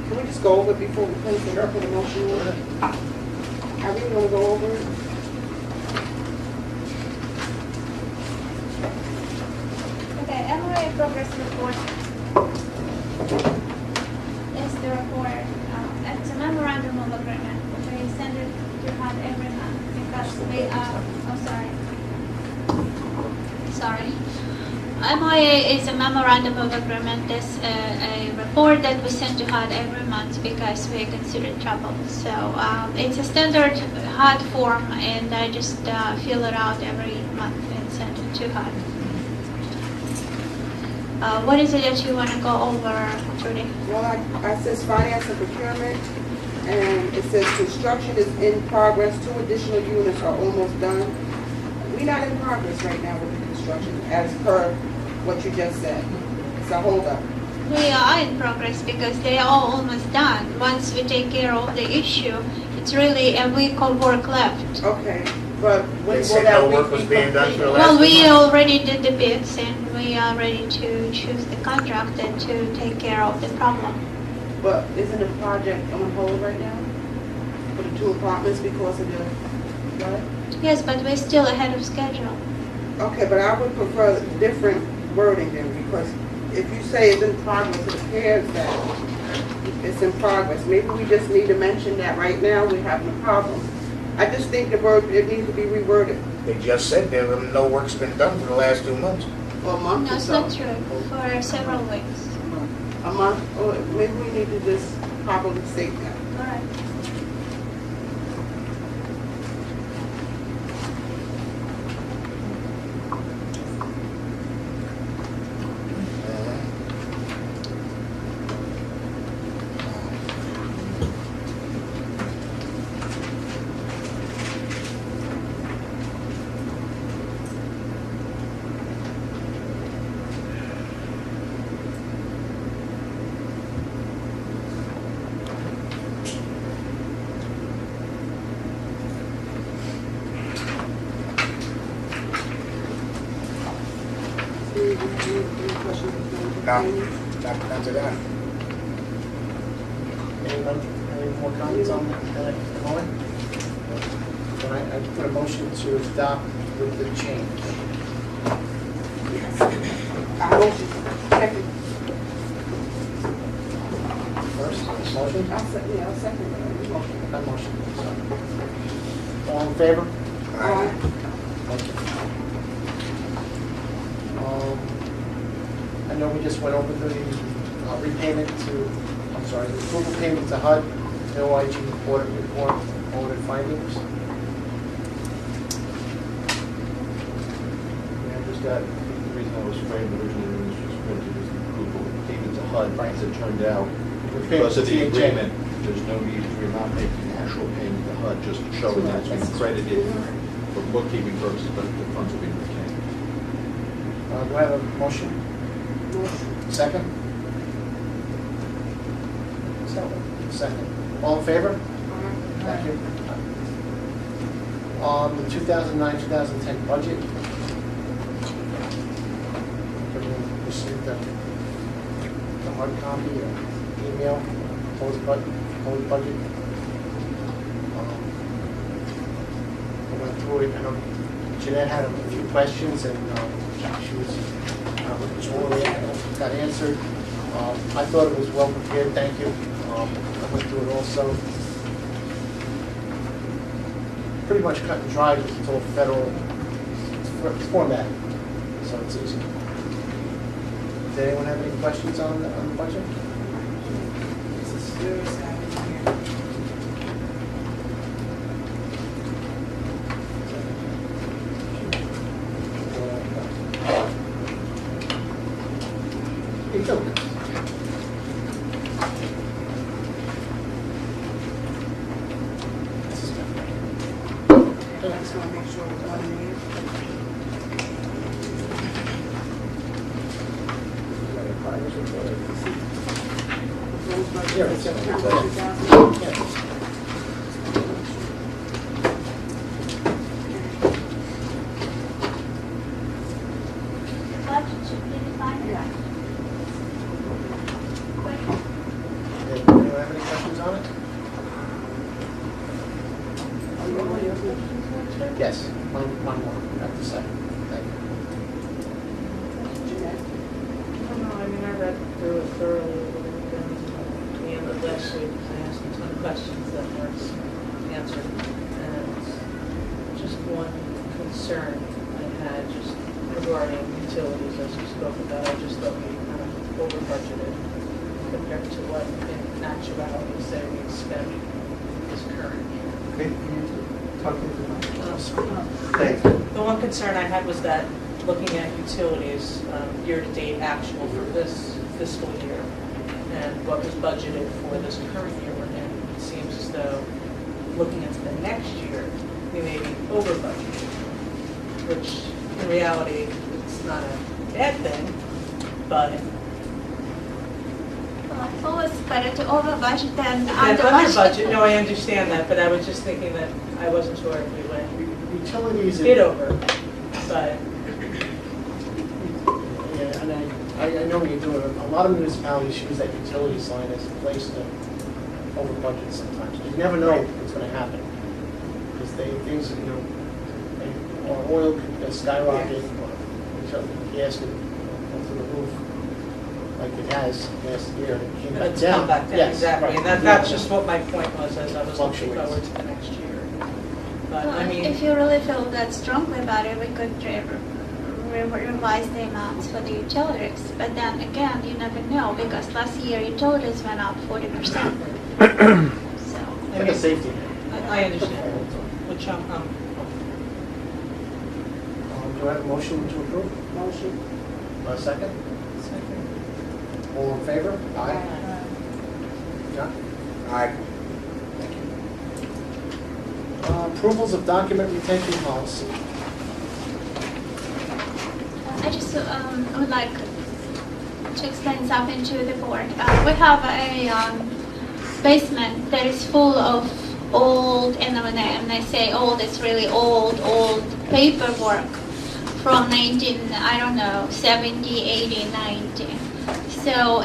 Can we just go over it before we place it up in the motion order? I really want to go over it. Okay, MRA progress report. Is the report, it's a memorandum of agreement. We send it to HUD every month because we are, sorry. MIA is a memorandum of agreement. It's a report that we send to HUD every month because we are considered trouble. So it's a standard HUD form, and I just fill it out every month and send it to HUD. What is it that you want to go over, Trudy? Well, I says finance and procurement, and it says construction is in progress. 2 additional units are almost done. We're not in progress right now with the construction, as per what you just said. It's a holdup. We are in progress because they are all almost done. Once we take care of the issue, it's really a week of work left. Okay, But They when will said that no week work was be being done for the completed? last Well, 2 we months. already did the bids and we are ready to choose the contractor to take care of the problem. But isn't the project on hold right now? For the 2 apartments because of the, what? Yes, but we're still ahead of schedule. Okay, but I would prefer different wording then, because if you say it's in progress, it appears that it's in progress. Maybe we just need to mention that right now we're having a problem. I just think the word, it needs to be reworded, They just said there no work's been done for the last 2 months. or a month No, or it's so. not true, for several weeks. A month, or maybe we need to just probably state that. All right. Any questions? No, not to that. Anyone, any more comments on that at the moment? Then I put a motion to adopt with the change. I motion, second. First, motion? I'll second that motion. That motion. Sorry. All in favor? Aye. Thank you. I know we just went over the repayment to, I'm sorry, the approval payment to HUD, OIG audit findings. Yeah, I just got, the reason I was framed originally when this was printed is the approval payment to HUD. As it turned out, because of the THA. agreement, there's no need, we're not making the actual payment to HUD, just showing that it's been credited for bookkeeping purposes, but the funds are being retained. Do I have a motion? Second? Second. All in favor? Thank you. On the 2009-2010 budget, everyone received the hard copy or email, proposed budget. I went through it, I know Jeanette had a few questions and she was, totally got answered. I thought it was well prepared, thank you. I went through it also. Pretty much cut and dry, it's all federal format, so it's easy. Does anyone have any questions on the budget? This is very sad here. It's okay. I just want to make sure we're on there. Those budgets Yeah, are it's- September yeah. 2000. Yeah. Budget should be defined. Yeah. Anyone have any questions on it? Yes, one more, after second. Thank you. Jeanette? I mean, I read through it thoroughly over the weekend. At the end of last week, I asked a ton of questions that weren't answered. And just one concern I had just regarding utilities, as you spoke about, I just thought we kind of over budgeted compared to what in actuality, say, we spent this current year. Okay, you talk to the Thanks. The one concern I had was that looking at utilities, year-to-date actual for this fiscal year and what was budgeted for this current year we're in, it seems as though looking into the next year, we may be over budgeted, which in reality, it's not a bad thing, but It's always better to over budget than And under under budget, budget. no, I understand that, but I was just thinking that I wasn't sure if we went Utilities. a bit over, but, Yeah, and I know what you're doing. A lot of municipalities use that utilities line as a place to over budget sometimes. You never know what's gonna happen. Because things, or oil could skyrocket, or gas could go through the roof, like it has last year. It came back it's down. come back down, Yes, exactly. right. And that's just what my point was as I was looking Fluctuates. forward to the next year. But, Well, I mean. if you really feel that strongly about it, we could revise the amounts for the utilities. But then again, you never know, because last year utilities went up 40%. So, It's like a safety net. I understand, which Do I have a motion to approve? Motion. A second? All in favor? Aye. John? Aye. Approvals of document retention policy. I just would like to explain something to the board. We have a basement that is full of old, and when I say old, it's really old paperwork from 70, 80, 90. So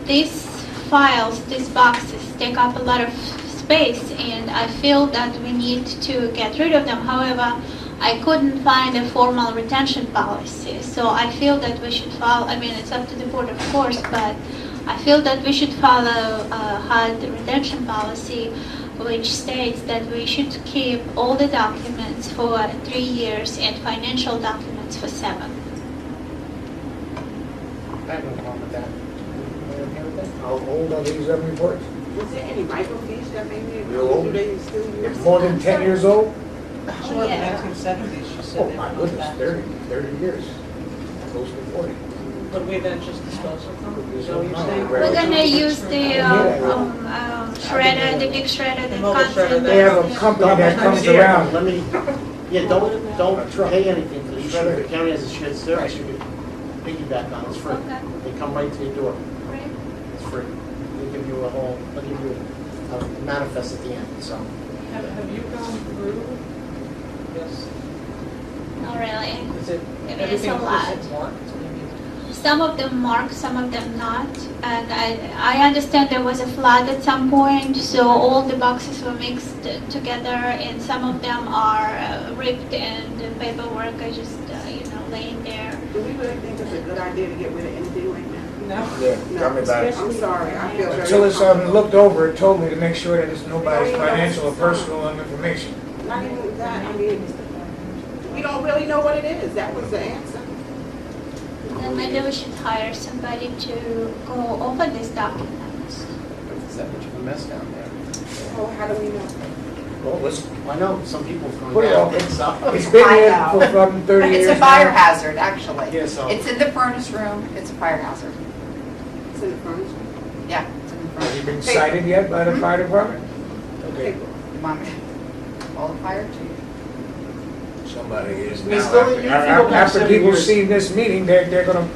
these files, these boxes take up a lot of space, and I feel that we need to get rid of them. However, I couldn't find a formal retention policy, so I feel that we should follow, it's up to the board of course, but I feel that we should follow a hard retention policy which states that we should keep all the documents for 3 years and financial documents for 7. I have no problem with that. Anybody okay with that? How old are these reports? Was there any microfiche that maybe, Real old? do they still use? More than 10 years old? Sure, the Yeah. 1970s, she said. Oh, they my were goodness, back. 30 years. Close to 40. But we then just dispose of them, is that what you're No, saying? we're We're gonna use the shredder, the big shredder The that mobile comes shredder in. They have a company that comes Here, around. Let me, don't That's right. pay anything for the shredder. The county has a shared service you could piggyback on, it's free. Okay. They come right to your door, Right. it's free. They'll give you a manifest at the end, so. Have you gone through this? Not really. Is it, It is everything a lot. is marked? Some of them marked, some of them not. And I understand there was a flood at some point, so all the boxes were mixed together, and some of them are ripped, and the paperwork are just, laying there. Do we really think it's a good idea to get rid of anything right now? No. Yeah, tell me about it. I'm sorry, I feel very. Until it's looked over, it told me to make sure that it's nobody's financial or personal information. Not even that, we don't really know what it is, that was the answer. Then maybe we should hire somebody to go over these documents. It's that much of a mess down there. Oh, how do we know? Well, let's I know, some people have put gone it down. open. So- It's been I here know. for from 30 years It's a fire now. hazard, actually. Yeah, so- It's in the furnace room, it's a fire hazard. It's in the furnace. Yeah, it's in the Have you furnace. been cited yet by the fire department? Okay, Paper. You want me to call the fire chief? somebody is They now. still- you can go back After 7 people years. see this meeting, they're gonna,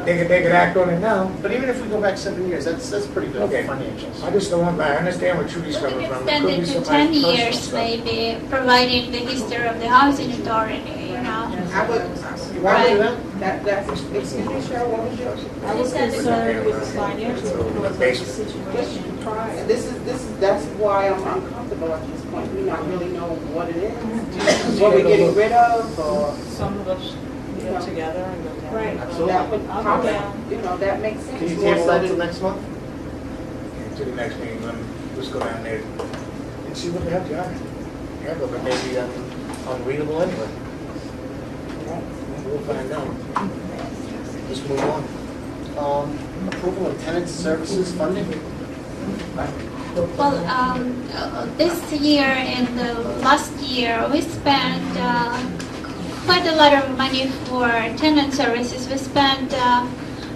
they could act on it now. But even if we go back 7 years, that's pretty good Okay. financials. I just don't want, I understand where Trudy's We coming can from. extend could it be to somebody's 10 personal years stuff. maybe, providing the history of the housing authority, I would, You want to do Right. that? that's, excuse me, Cheryl, what was yours? I was concerned with the financial The basement. situation. And that's why I'm uncomfortable at this point, we not really know what it is. What we're getting rid of, or, Some of us get together and go down. Right. Absolutely. that would I'll go probably, down. that makes sense. Can you more table so that than- till next month? To the next meeting, let's go down there and see what the hell you are. Yeah, but it may be unreadable anyway. We'll find out. Let's move on. Approval of tenant services funding? Well, this year and the last year, we spent quite a lot of money for tenant services. We spent,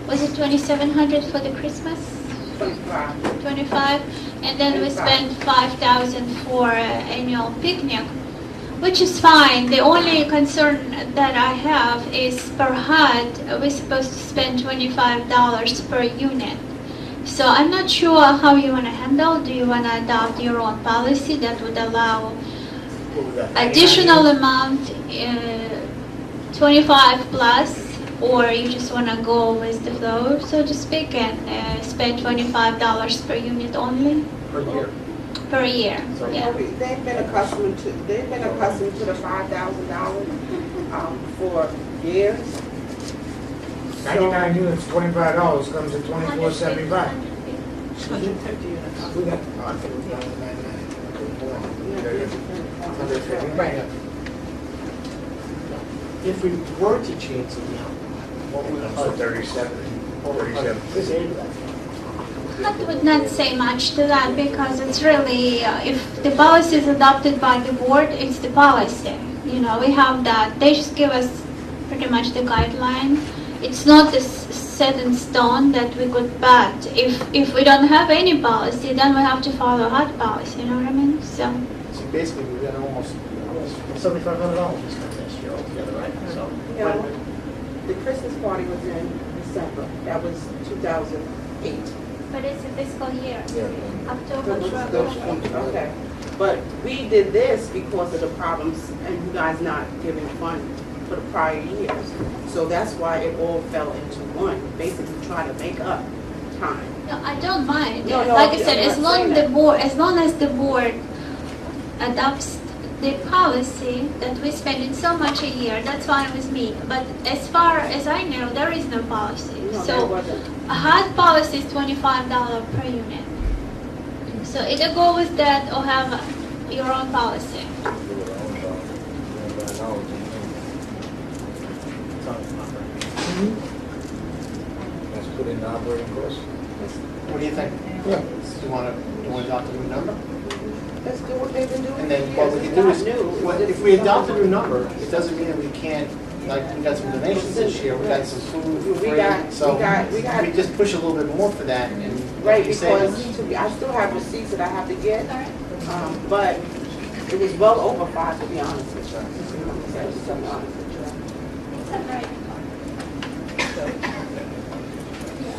was it 2,700 for the Christmas? 25. 25, and then we spent 5,000 for annual picnic, which is fine. The only concern that I have is per HUD, we're supposed to spend $25 per unit. So I'm not sure how you want to handle. Do you want to adopt your own policy that would allow What was that, 99 additional units? amount, 25 plus, or you just want to go with the flow, so to speak, and spend $25 per unit only Per year. per year? So- Yeah. They've been accustomed to the $5,000 for years. 99 units, $25 comes to $24.75. 250 units. We got, oh, I think it was 99. Right. If we were to change the amount, what would Comes to 37. This age, I would not say much to that because it's really, if the policy is adopted by the board, it's the policy. You know, we have that, they just give us pretty much the guideline. It's not set in stone that we could, but if we don't have any policy, then we have to follow hot policy, you know what I mean? So, So basically, we got almost $7,500 this year altogether, right? So, You know, the Christmas party was in December. That was 2008. but it's a fiscal year, Yeah. October. Okay. But we did this because of the problems and you guys not giving funds for the prior years. So that's why it all fell into one, basically try to make up time. No, I don't mind. No, no, Like I I'm said, not saying that. as long as the board adopts the policy that we spend in so much a year, that's fine with me. But as far as I know, there is no policy. No, there So wasn't. a hard policy is $25 per unit. So either go with that or have your own policy. Let's put in the operating cost. what do you think? Yeah. Do you want to adopt a new number? Let's do what they've been doing And for then years. what we It's can do not is, new. well, if we adopt a new number, it doesn't mean that we can't, like, we got some donations this year, we got some food We free, got- so we got- we just push a little bit more for that and. Right, you say- because I still have receipts that I have to get, but it was well over 5, to be honest with you. To be honest with you.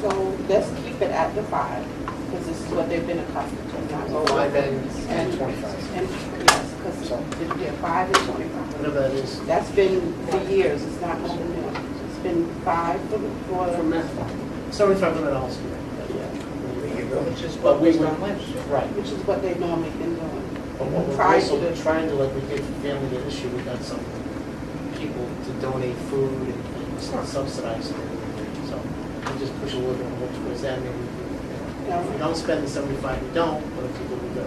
So let's keep it at the 5, because this is what they've been accustomed to. Not lower. 5 and 25. And, yes, because, yeah, 5 and 25. Whatever that is. That's been for years, it's not nothing new. It's been 5 for, $7,500 a year. There you go. Which is But what we was would, done last year. right. which is what they've normally been doing. But what we're Prior also to the- trying to, like we did for Family Day this year, we got some people to donate food and subsidize it. So we just push a little bit more towards that. Maybe if we don't spend the 75, we don't, but if people we do.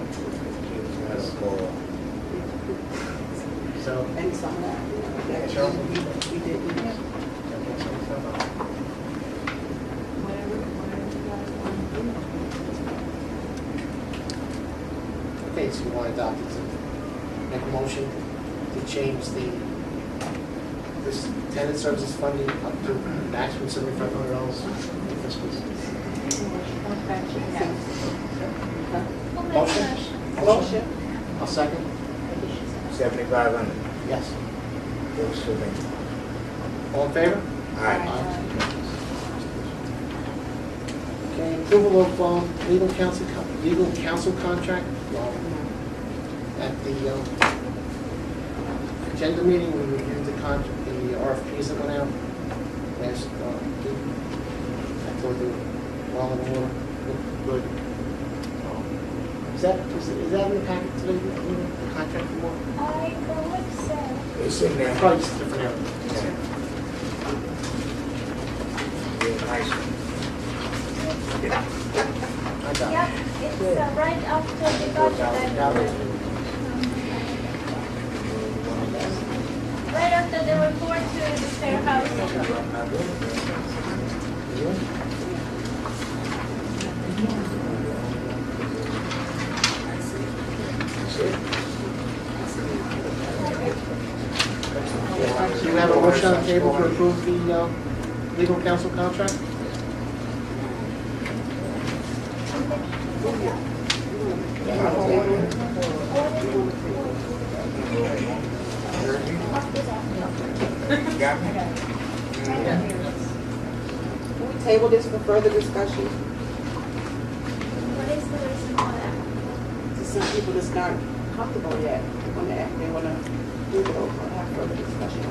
That's cool. So. And some of that, Yeah, sure. we did, Okay, so you want to adopt it to make a motion to change this tenant services funding up to maximum $7,500 in fiscal year. Motion? Motion. I'll second. 7,500. Yes. Works for me. All in favor? Aye. Okay, approval of legal counsel contract. At the agenda meeting, we reviewed the RFPs that went out last week. I thought they were well in order, looked good. Is that in the packet today, the contract for more? I believe so. It's in there. Probably just a different area. Real nice. I got Yep, it. it's right after the budget, I believe. Right after the report to the fair housing. So you have a motion on the table to approve the legal counsel contract? Got me? Can we table this for further discussion? some people that's not comfortable yet when they want to do it or have further discussion.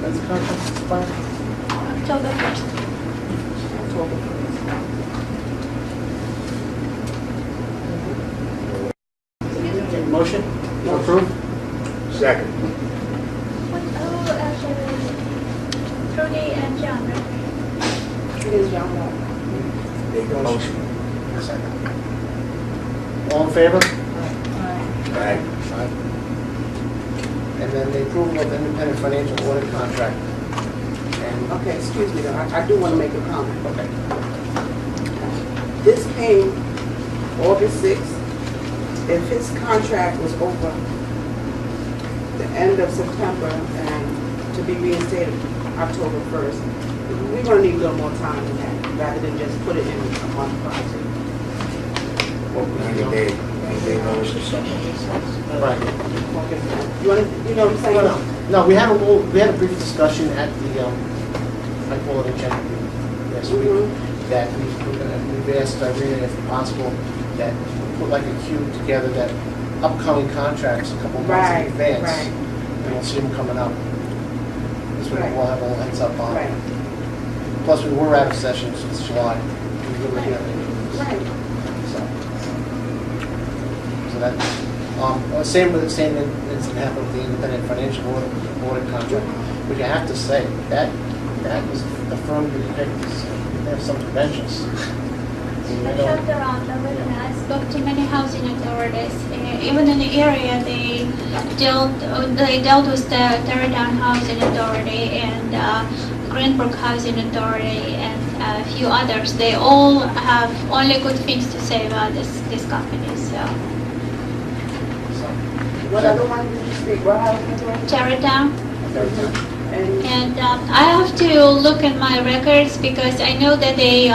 When's the contract expire? October 1st. October 1st. Motion to approve? Second. Trudy and John, right? It is John Wall. Motion. Second. All in favor? Aye. Aye. And then the approval of independent financial audit contract. And, Okay, excuse me, though, I do want to make a comment. okay. This came August 6th. If his contract was over the end of September and to be reinstated October 1st, we're going to need a little more time than that, rather than just put it in a month project. 90 day notice or something. Right. You want to, you know what I'm saying? No, we had a brief discussion at the, I call it a general meeting last week, that we've asked Irina if possible, that we put like a queue together that upcoming contracts a couple months in advance. Right. And we'll see them coming up. This way Right. we'll have all heads up on it. Right. Plus, we were out of session since July. We really didn't have any meetings. Right. So that, same incident happened with the independent financial audit contract, which I have to say, that was the firm we picked, they have some credentials. I shopped around a little. I spoke to many housing authorities. Even in the area, they dealt with the Teardown Housing Authority and Greenbrook Housing Authority and a few others. They all have only good things to say about this company. So What other one did you speak? What housing authority? Teardown. And And I have to look at my records because I know that they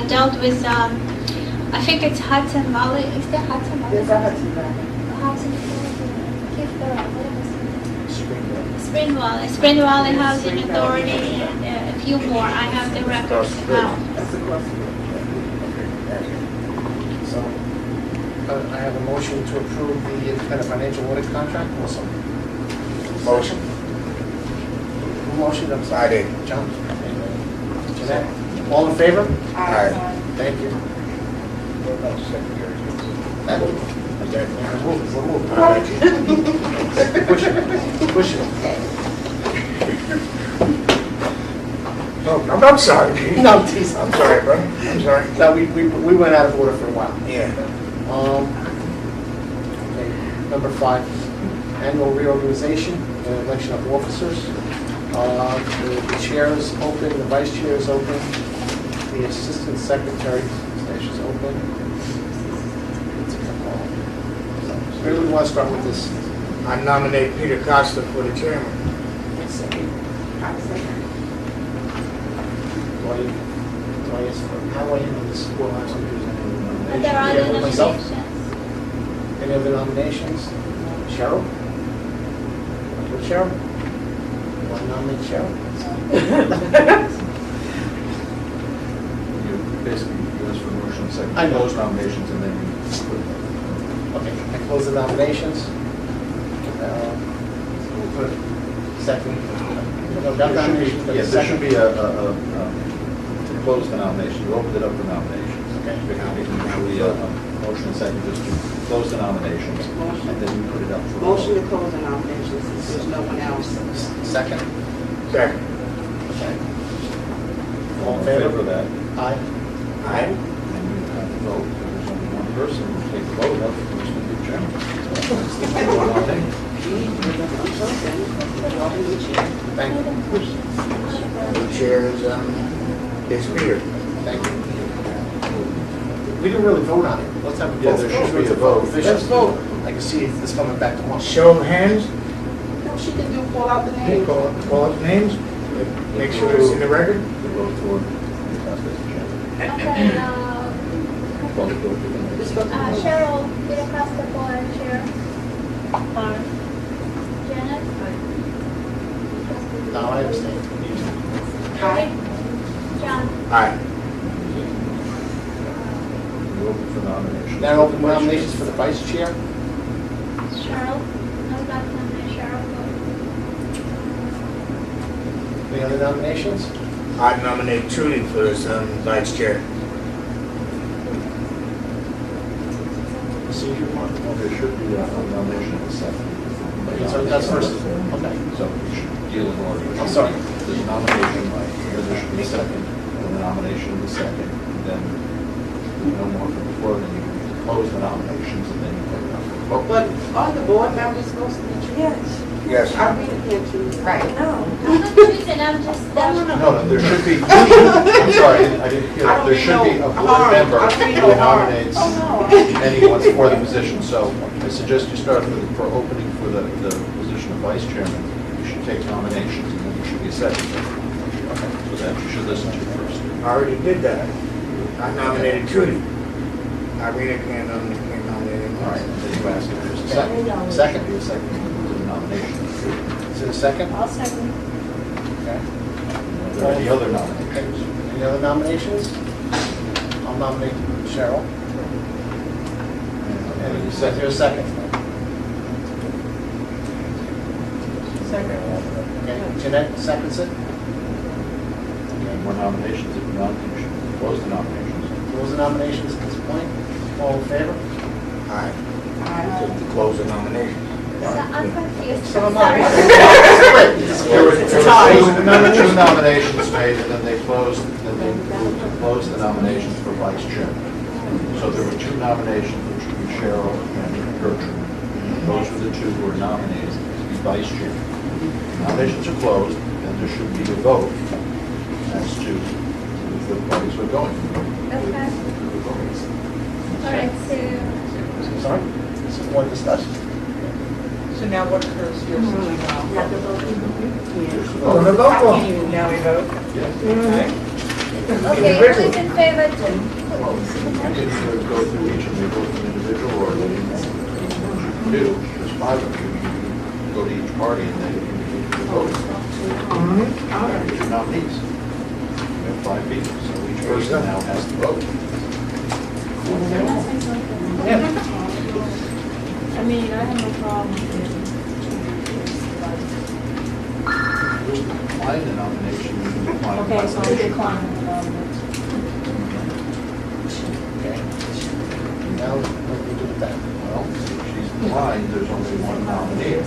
dealt with, I think it's Hudson Valley. Is that Hudson Valley? there's a Hudson Valley. Hudson Valley. Spring Valley Housing Authority and a few more. I have the records now. That's across the road. So, I have a motion to approve the independent financial audit contract also. Motion. Who motioned? I'm I sorry. did. John? Jeanette? All in favor? Aye. Thank you. What about the secretary? Is that- We're moving. All right. Push it. Oh, I'm sorry, Gene. No, geez, I'm sorry, bro. I'm sorry. No, we went out of order for a while. Yeah. Okay, number 5, annual reorganization and election of officers. The chair is open, the vice chair is open, the assistant secretary station is open. So, where do we want to start with this? I nominate Peter Costa for the chairman. Do I ask for, how do I handle this? Are there other Myself? nominations? Any other nominations? Cheryl? With Cheryl? Want to nominate Cheryl? You basically, you ask for a motion, second, I know. close nominations, and then you put them. Okay, I close the nominations. We'll put second. No, that nomination, but Yes, there should second. be to close the nomination, you opened it up for nominations. Okay. We can usually, motion and second just to close the nominations, and then you put it up for. Motion to close the nominations, since there's no one else. Second. Second. Okay. All in favor of that? Aye. Aye. And you have to vote, if there's only one person, we'll take the vote, that's who's going to be chairman. One nominee. Thank you. The chair is Peter. Thank you. We didn't really vote on it. Let's have a vote. Yeah, there should be a vote. Let's vote. I can see this coming back tomorrow. Show of hands. No, she can do, call out the names. Call up names. Make sure it's in the record. The vote for Peter Costa as chairman. Okay, Call the vote. Cheryl, Peter Costa for chair. Janet? No, I understand. Aye. John? Aye. You open for nominations. Now nominations for the vice chair? Cheryl, I'd like to nominate Cheryl. Any other nominations? I'd nominate Trudy for this vice chair. Procedure one? Well, there should be a nomination in a second. So that's first. Okay. So we should deal in order. I'm sorry. There's a nomination, then there should be a second, and then a nomination in the second, and then no more from the floor, then you can close the nominations, and then you put it up for vote. But are the board members supposed to be choosing? Yes. I really can't choose. Right. No. I'm not choosing, I'm just, No, there should be, I'm sorry, I didn't hear that. There should be a board member who nominates anyone for the position. So I suggest you start for opening for the position of vice chairman. You should take nominations, and then there should be a second. Okay, so that you should listen to first. I already did that. I nominated Trudy. Irina can't nominate anyone. All right, and then you ask if there's a second. Second? A second to the nomination. Is it a second? I'll second. Okay. Are there any other nominations? Any other nominations? I'll nominate Cheryl. And is there a second? Second. Okay, Jeanette seconds it. Any more nominations? If not, you should close the nominations. Close the nominations at this point. All in favor? Aye. To close the nomination. So I'm confused. So am I. There were two nominations made, and then they closed, then they moved to close the nominations for vice chairman. So there were two nominations, which would be Cheryl and Gertrude. Those were the two who were nominated to be vice chairman. Nominations are closed, and there should be a vote as to the parties we're going for. Okay. All right, so, Sorry? This is more discussion. So now what occurs here? Mm-hmm. Oh, the vote for. Now we vote? okay, who is in favor to close? You can go through each and they vote for individual, or they do, there's five of you. You go to each party and they vote. Here's your nominees. We have 5 people, so each person now has to vote. I mean, I have no problem Decline the nomination, you can decline the Okay, so I'm nomination. declining the nomination. Okay. Now, what do we do with that? Well, if she's declined, there's only one nominee.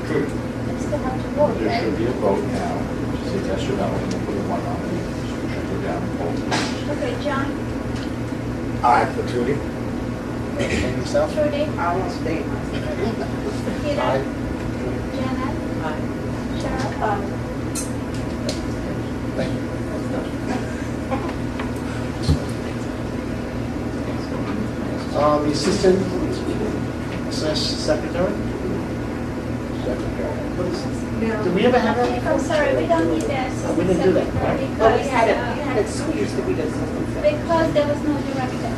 Trudy. I still have to vote, There right? should be a vote now, to say yes or no, and we'll put in one nominee. So we should go down and vote. Okay, John, Aye for Trudy. And yourself? Trudy, I won't stay. Peter, Aye. Janet, Cheryl. Thank you. The assistant secretary? Did we ever have that? I'm sorry, we don't need that. We didn't do that. But we had it squeezed to be the assistant secretary. Because there was no director.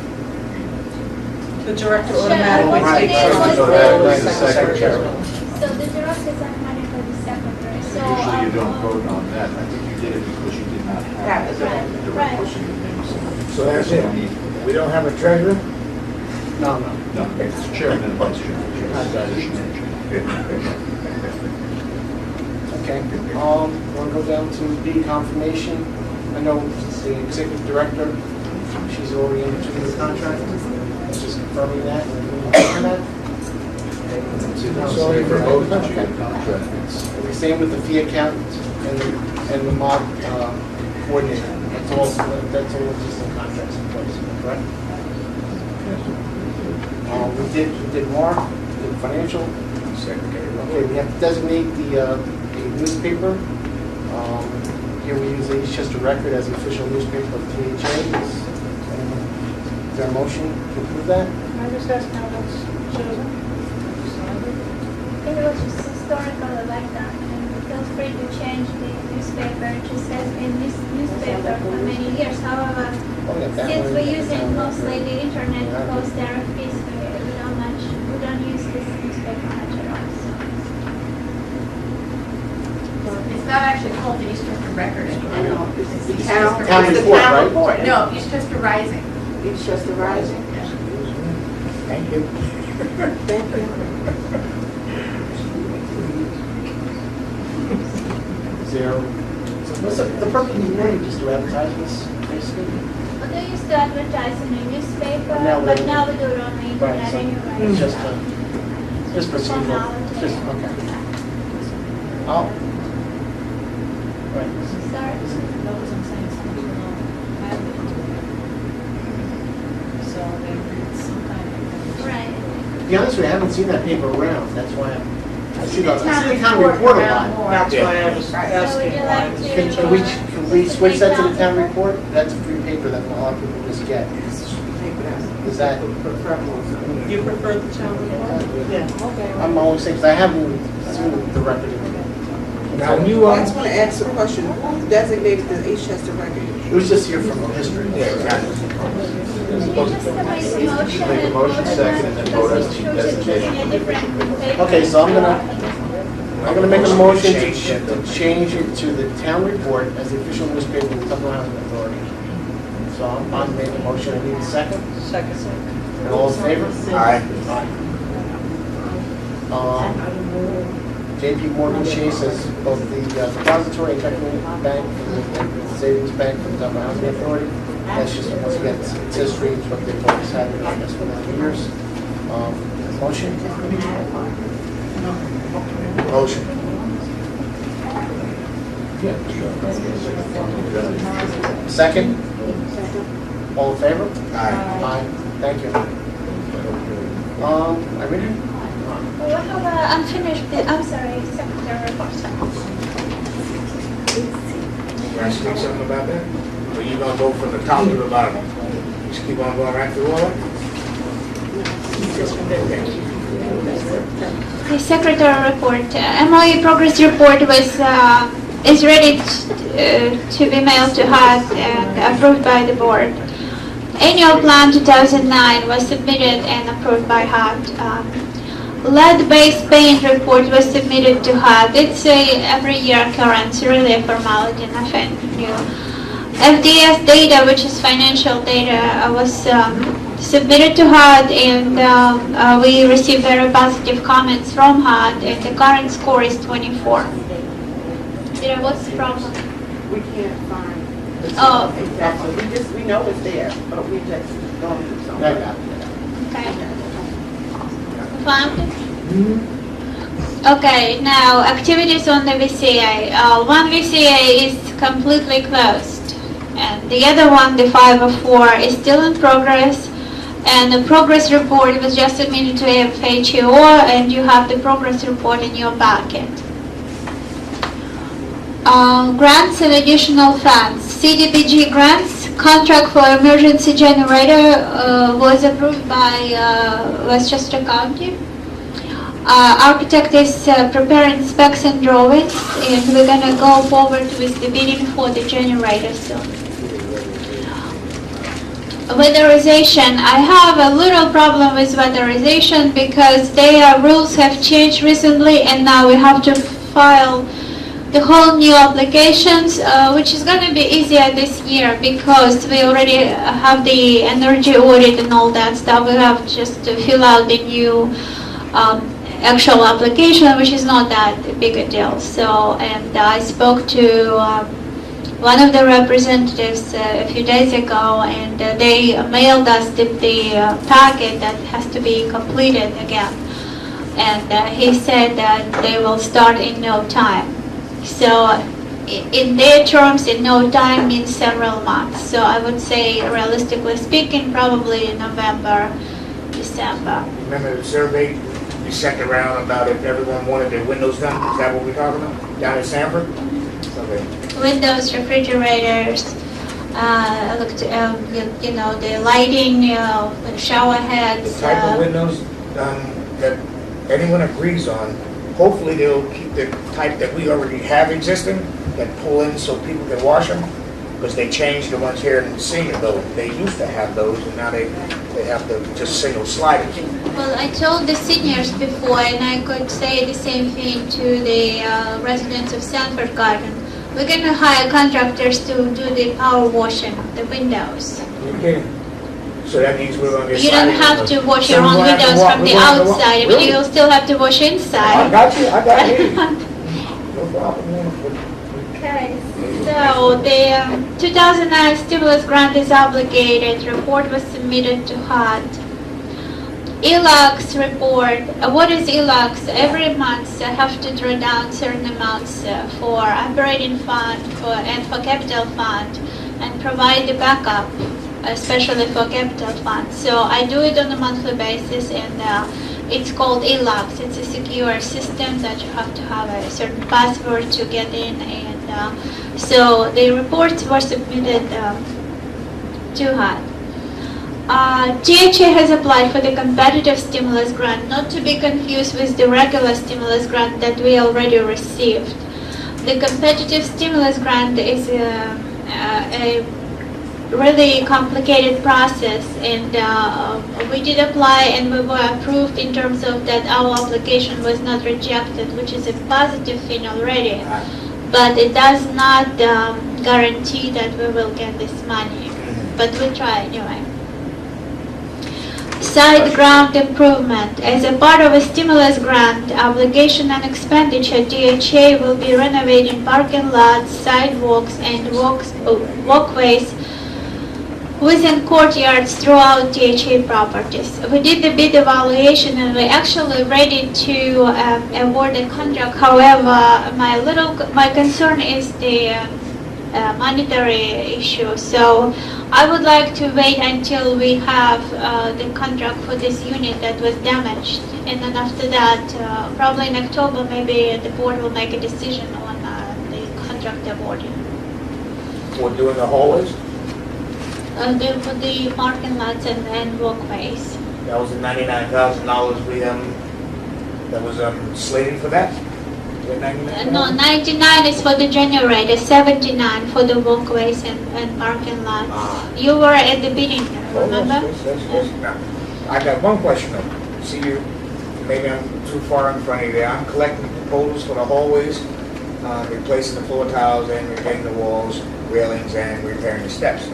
The director Cheryl, automatically what's takes your name? over. What's the secretary. So the director is automatically the secretary, so. Usually you don't vote on that. I think you did it because you did not have Have a it. direct Right. person in name. So that's it. We don't have a treasurer? No. No, it's chairman and vice chairman. Okay. Want to go down to B, confirmation? I know the executive director, she's already into the contract. Just confirming that. Confirm that. So for both, that you get a contract. And the same with the fee accountant and the mob coordinator. That's all existing contracts in place, correct? We did Mark, the financial. Secretary. Okay, we have to designate the newspaper. Here we use the Eastchester Record as the official newspaper of THA. Is there a motion to approve that? I just ask how that's chosen. It was just historical like that, and feel free to change the newspaper. It just has been this newspaper for many years. However, Oh, we got that since one. we're using mostly the internet to post our fees, we don't use this newspaper much at all. So. It's not actually called the Eastchester Record anymore. It's the Eastchester town, Town it's the report, town right? report. No, Eastchester Rising. It's just the rising. Thank you. Thank you. Is there, what's the purpose of the meeting, just to advertise this, basically? Well, they used to advertise in the newspaper, Now we but don't. now we do it on the Right, internet so anyway. it's just procedural, Formality. just, okay. Oh. Right. Start. Knows I'm saying something wrong. So maybe it's some kind of. Right. To be honest with you, I haven't seen that paper around, that's why I see the town town report a around lot. more. That's Yeah. why I was So would asking you why. like to? Can we switch that to the town report? That's a free paper that a lot of people just get. Is that, You prefer the town report? Yeah, okay. I'm always saying, because I haven't seen the record of it. Now, when you, I just want to ask a question. Who designated the East Chester record? It was just here from history. yeah, exactly. Make a motion second and then vote as to designation. Okay, so I'm gonna make a motion to change it to the town report as the official newspaper of the Tuckahoe Housing Authority. So I'm making a motion, I need a second. Second. And all in favor? Aye. JP Morgan Chase as both the depository and checking bank and the savings bank for the Tuckahoe Housing Authority. That's just, once again, it's history, it's what they've always had, I guess, for many years. Motion? Motion. Second? All in favor? Aye. Aye. Thank you. Irene? What about unfinished, I'm sorry, secretary report. You want to speak something about that? Or you gonna go from the top to the bottom? Just keep on going right through all of it? The secretary report, MOE progress report is ready to be mailed to HUD and approved by the board. Annual plan 2009 was submitted and approved by HUD. Lead-based paint report was submitted to HUD. It's a every year occurrence, really a formality, nothing new. FDS data, which is financial data, was submitted to HUD, and we received very positive comments from HUD, and the current score is 24. What's the problem? We can't find. Oh. Exactly. We know it's there, but we just don't do something. I got it. Okay. Found it? Okay, now activities on the VCA. One VCA is completely closed, and the other one, the 504, is still in progress. And the progress report was just submitted to FHEO, and you have the progress report in your packet. Grants and additional funds. CDBG grants, contract for emergency generator was approved by Westchester County. Architect is preparing specs and drawings, and we're going to go forward with the bidding for the generator soon. Weatherization. I have a little problem with weatherization because their rules have changed recently, and now we have to file the whole new applications, which is going to be easier this year because we already have the energy audit and all that stuff. We have just to fill out the new actual application, which is not that big a deal. So, and I spoke to one of the representatives a few days ago, and they mailed us the packet that has to be completed again. And he said that they will start in no time. So in their terms, in no time means several months. So I would say, realistically speaking, probably November, December. Remember the survey, the second round about if everyone wanted their windows done? Is that what we're talking about? Down in Sanford? Okay. Windows, refrigerators, you know, the lighting, the shower heads. The type of windows that anyone agrees on, hopefully they'll keep the type that we already have existing, that pull in so people can wash them, because they changed the ones here in the senior building. They used to have those, and now they have the just single sliders. Well, I told the seniors before, and I could say the same thing to the residents of Sanford Garden. We're going to hire contractors to do the power washing of the windows. Okay. So that means we're on the You don't have to wash your own windows from the outside. I mean, you'll still have to wash I inside. got you, I got you. No problem, man. Okay, so the 2009 stimulus grant is obligated. Report was submitted to HUD. ELAC's report. What is ELAC's? Every month I have to draw down certain amounts for operating fund and for capital fund and provide the backup, especially for capital fund. So I do it on a monthly basis, and it's called ELACS. It's a secure system that you have to have a certain password to get in, and so the reports were submitted to HUD. DHA has applied for the competitive stimulus grant, not to be confused with the regular stimulus grant that we already received. The competitive stimulus grant is a really complicated process, and we did apply and we were approved in terms of that our application was not rejected, which is a positive thing already, but it does not guarantee that we will get this money, but we try anyway. Side ground improvement. As a part of a stimulus grant, obligation and expenditure, DHA will be renovating parking lots, sidewalks, and walkways within courtyards throughout DHA properties. We did the bid evaluation and we're actually ready to award a contract. However, my concern is the monetary issue. So I would like to wait until we have the contract for this unit that was damaged, and then after that, probably in October, maybe the board will make a decision on the contract awarding. For doing the hallways, For the parking lots and walkways. that was the $99,000 we, that was slated for that? Was it 99? No, 99 is for the generator, 79 for the walkways and parking lots. You were at the bidding, Oh, remember? yes. Now, I got one question though. See, maybe I'm too far in front of you there. I'm collecting proposals for the hallways, replacing the floor tiles and repainting the walls, railings, and repairing the steps.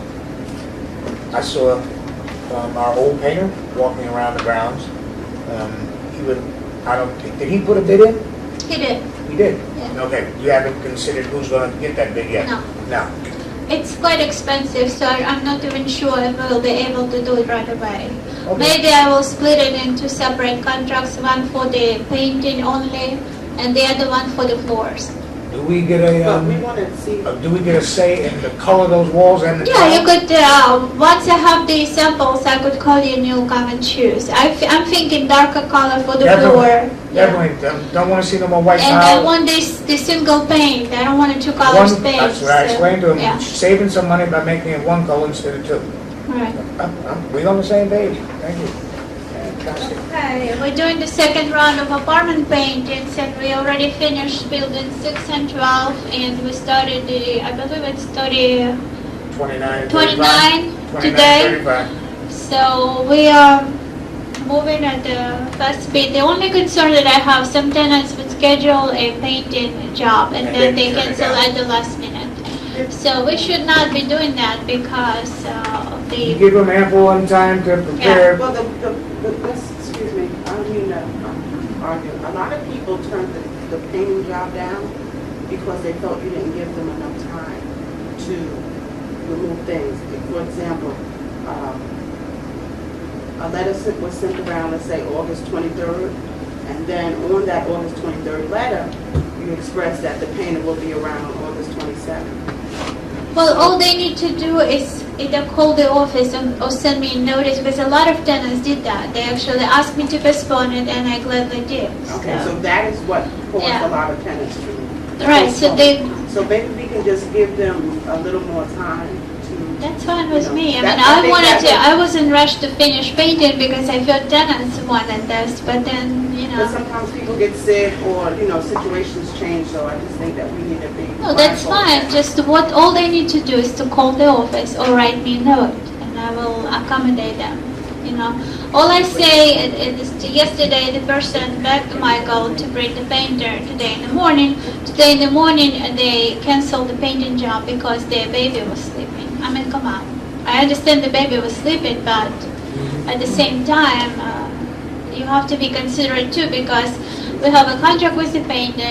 I saw our old painter walking around the grounds. Did he put a bid in? He did. He did? Yeah. Okay, you haven't considered who's going to get that bid yet? No. No. It's quite expensive, so I'm not even sure if we'll be able to do it right away. Okay. Maybe I will split it into separate contracts, one for the painting only, and the other one for the floors. Do we get a, But we want to see, do we get a say in the color of those walls and the Yeah, you tiles? could, once I have the samples, I could call you and you'll come and choose. I'm thinking darker color for the floor. Definitely, don't want to see no more white And I tiles. want the single paint, I don't want a two colors paint. That's what I explained to Yeah. him, saving some money by making it one color instead of two. Right. We on the same page, thank you. Fantastic. Okay, we're doing the second round of apartment paintings, and we already finished building 6 and 12, and we started I believe it's 29 and 29 35. today. 35. So we are moving at the fast speed. The only concern that I have, some tenants would schedule a painting job and then they turn it cancel down. at the last minute. So we should not be doing that because of You the, give them ample time to prepare. well, excuse me, I don't mean to argue. A lot of people turned the painting job down because they felt you didn't give them enough time to remove things. For example, a letter was sent around, let's say August 23rd, and then on that August 23rd letter, you expressed that the painter will be around on August 27th. well, all they need to do is either call the office or send me a notice, because a lot of tenants did that. They actually asked me to postpone it, and I gladly did. Okay, so that is what caused Yeah. a lot of tenants to. Right, so So maybe we can just give them a little more time to. That's fine with me. I mean, That's- I I think wanted to, that's- I wasn't rushed to finish painting because I felt tenants wanted this, but then, But sometimes people get sick or, situations change, so I just think that we need to be. no, that's mindful of fine. that. Just all they need to do is to call the office or write me a note, and I will accommodate them. All I say is yesterday the person begged Michael to bring the painter today in the morning. Today in the morning they canceled the painting job because their baby was sleeping. I mean, come on. I understand the baby was sleeping, but at the same time, you have to be considerate too, because we have a contract with the painter.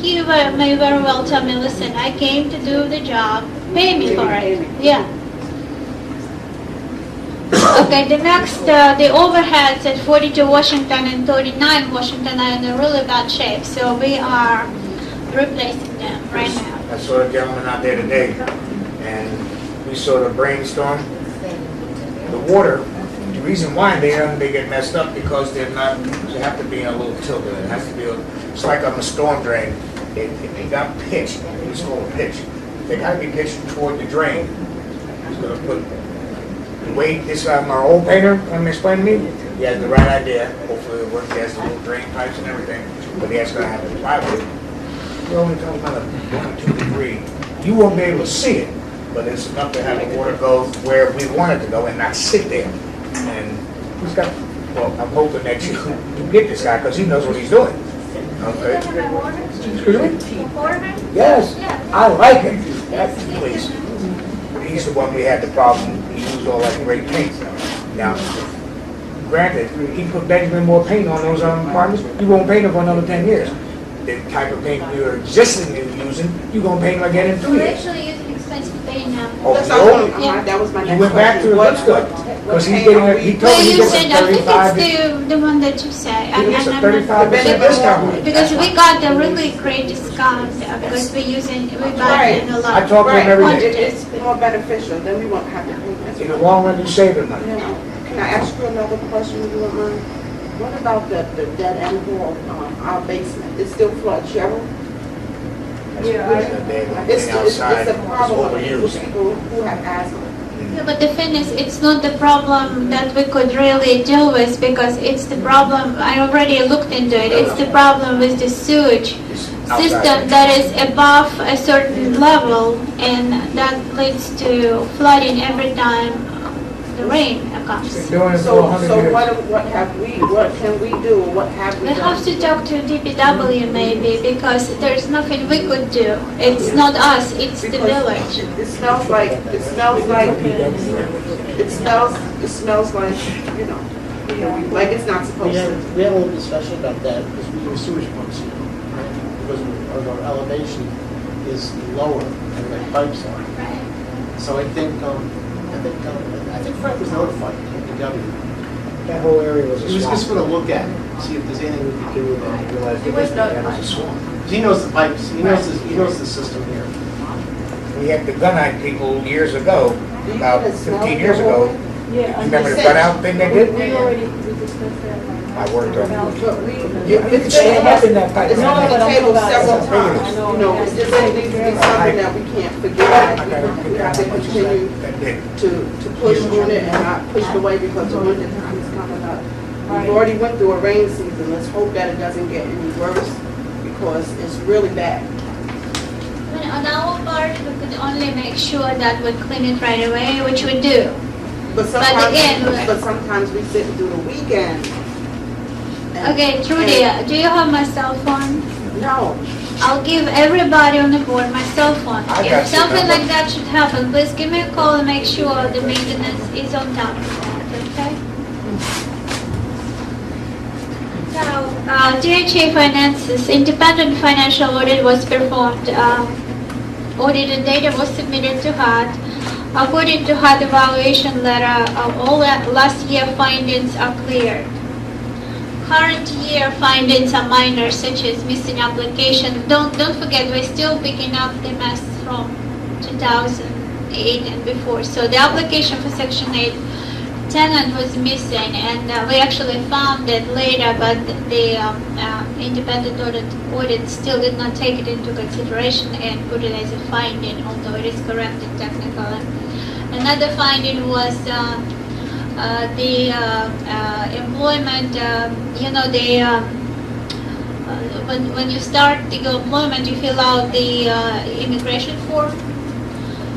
He may very well tell me, listen, I came to do the job, pay me for it. Yeah. Okay, the next, the overheads at 42 Washington and 39 Washington are in a really bad shape, so we are replacing them right now. I saw a gentleman out there today, and we sort of brainstormed. The water, the reason why they get messed up because they have to be a little tilted. It has to be, it's like on a storm drain. If they got pitched, it's called pitch. They got to be pitched toward the drain. He's going to put the way this our old painter come explain to me. He has the right idea. Hopefully it works. He has the little drain pipes and everything, but he has to have the plywood. We're only talking about a 1 or 2 degree. You won't be able to see it, but it's enough to have the water go where we want it to go and not sit there. And he's got, well, I'm hoping that you get this guy because he knows what he's doing. Okay. Excuse me? Yes, I like him. Please. He's the one we had the problem. He used all that great paint. Now, granted, he put Benjamin Moore paint on those apartments. You won't paint them for another 10 years. The type of paint you're existing using, you're going to paint them again in 2 We're years. actually using expensive paint now. Oh, That's no? Yeah. that was my You next went back to question. it, that's good. Because he's getting, he told Well, me he you gets said, a I think 35. it's the one that you say. He gets a I'm not- 35% discount. Because we got a really great discount because we buy in a lot. I talk to him every day. It's more beneficial, then we won't have to pay this. In the long run, you save him money. Now, can I ask you another question, if you don't mind? What about the dead end wall, our basement? It's still flood, Cheryl? It's a problem with people who have asthma. Yeah, but the thing is, it's not the problem that we could really deal with because it's the problem, I already looked into it, it's the problem with the sewage system that is above a certain level and that leads to flooding every time the rain comes. Been doing it for So 100 years. what can we do, what have we We done? have to talk to DPW maybe because there's nothing we could do. It's not us, it's the village. It smells like, you know, like it's not supposed to. We had a little discussion about that because we use sewage pumps here, right? Because our elevation is lower than the pipes are. So I think Frank was notified, DPW. That whole area was a He was just swamp. going to look at it, see if there's anything we could do about it. Realize He was that was a swamp. He knows the pipes, he knows the system here. We had the gunite people years ago, Do you about get a smell 15 years of ago. water? Yeah. Remember the cutout thing they did? We discussed that. I worked on it. But It's in that pipe. It's been on the table several I times, know. you know, it's just it needs to be something that we can't forget. We have to continue That big. to push on it and not push it away because the winter time is coming up. We've already went through a rain season, let's hope that it doesn't get any worse because it's really bad. I mean, on our part, we could only make sure that we clean it right away, which we do. But sometimes we sit and do the weekend. And- Okay, Trudy, do you have my cell phone? No. I'll give everybody on the board my cell phone. I got If your something number. like that should happen, please give me a call and make sure the maintenance is on top of that, okay? Now, DHA Finances, independent financial audit was performed. Audited data was submitted to HUD. According to HUD evaluation letter, all last year findings are cleared. Current year findings are minor, such as missing application. Don't forget, we're still picking up the mess from 2008 and before. So the application for Section 8 tenant was missing, and we actually found it later, but the independent audit still did not take it into consideration and put it as a finding, although it is corrected technically. Another finding was the employment, when you start the employment, you fill out the immigration form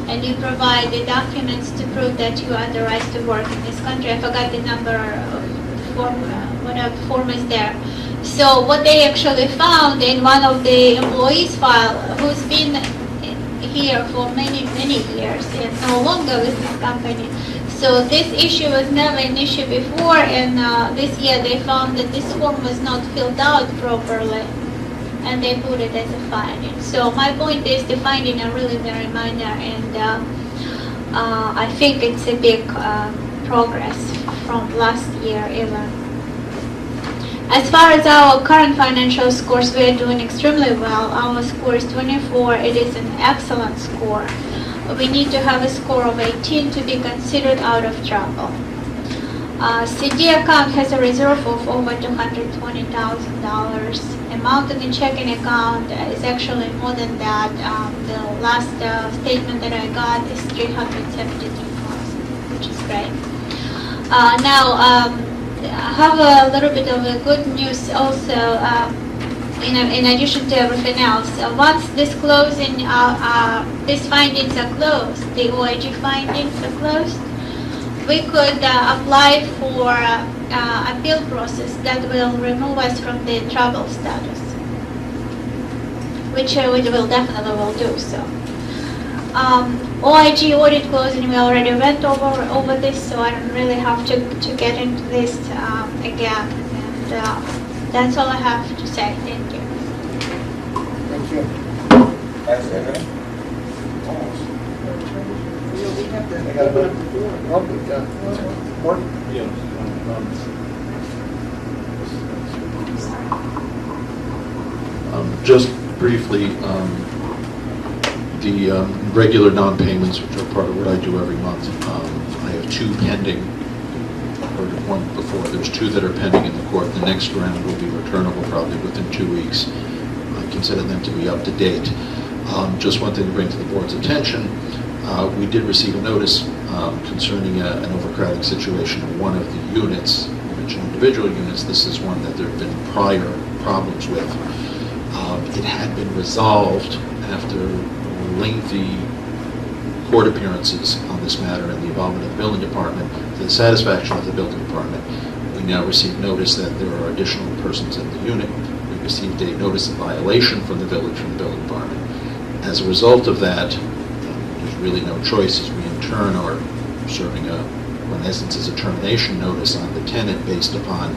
and you provide the documents to prove that you are authorized to work in this country. I forgot the number of form, whatever form is there. So what they actually found in one of the employees' file, here for many, many years and no longer with this company. So this issue was never an issue before, and this year they found that this form was not filled out properly, and they put it as a finding. So my point is the finding are really very minor, and I think it's a big progress from last year even. As far as our current financial scores, we are doing extremely well. Our score is 24. It is an excellent score. We need to have a score of 18 to be considered out of trouble. CD account has a reserve of over $220,000. Amount in the checking account is actually more than that. The last statement that I got is $373,000, which is great. Now, I have a little bit of a good news also. In addition to everything else, once this closing, these findings are closed, the OIG findings are closed, we could apply for appeal process that will remove us from the trouble status, which we will definitely do so. OIG audit closing, we already went over this, so I don't really have to get into this again. And that's all I have to say. Thank you. Thank you. That's it, We have to I got open up the door. Oh, Mark? Just briefly, the regular non-payments, which are part of what I do every month, I have 2 pending, or one before. There's 2 that are pending in the court. The next round will be returnable probably within 2 weeks. I consider them to be up to date. Just one thing to bring to the board's attention. We did receive a notice concerning an overcrowding situation in one of the units, you mentioned individual units. This is one that there have been prior problems with. It had been resolved after lengthy court appearances on this matter and the involvement of the building department to the satisfaction of the building department. We now received notice that there are additional persons in the unit. We received a notice of violation from the village, from the building department. As a result of that, there's really no choice, as we in turn are serving what in essence is a termination notice on the tenant based upon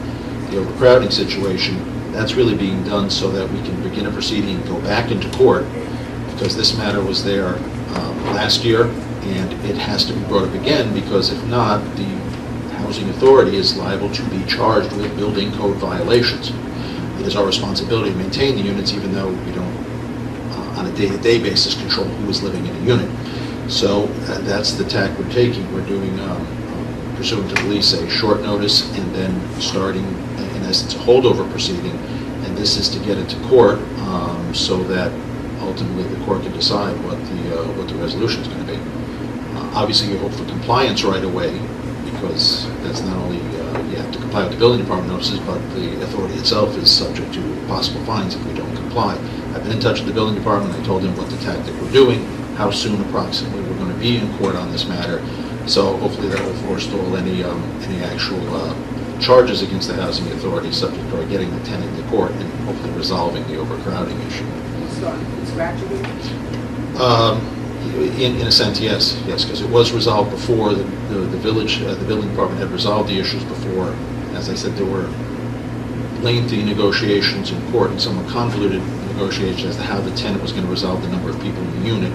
the overcrowding situation. That's really being done so that we can begin a proceeding and go back into court, because this matter was there last year, and it has to be brought up again, because if not, the housing authority is liable to be charged with building code violations. It is our responsibility to maintain the units, even though we don't, on a day-to-day basis, control who is living in a unit. So that's the tack we're taking. We're doing, pursuant to the lease, a short notice, and then starting, in essence, a holdover proceeding. And this is to get it to court so that ultimately the court can decide what the resolution is going to be. Obviously, you hope for compliance right away, because that's not only you have to comply with the building department notices, but the authority itself is subject to possible fines if we don't comply. I've been in touch with the building department. I told them what the tactic we're doing, how soon approximately we're going to be in court on this matter. So hopefully that will forestall any actual charges against the housing authority, subject to our getting the tenant to court and hopefully resolving the overcrowding issue. It's gradually? In a sense, yes, because it was resolved before. The village, the building department had resolved the issues before. As I said, there were lengthy negotiations in court and somewhat convoluted negotiations as to how the tenant was going to resolve the number of people in the unit.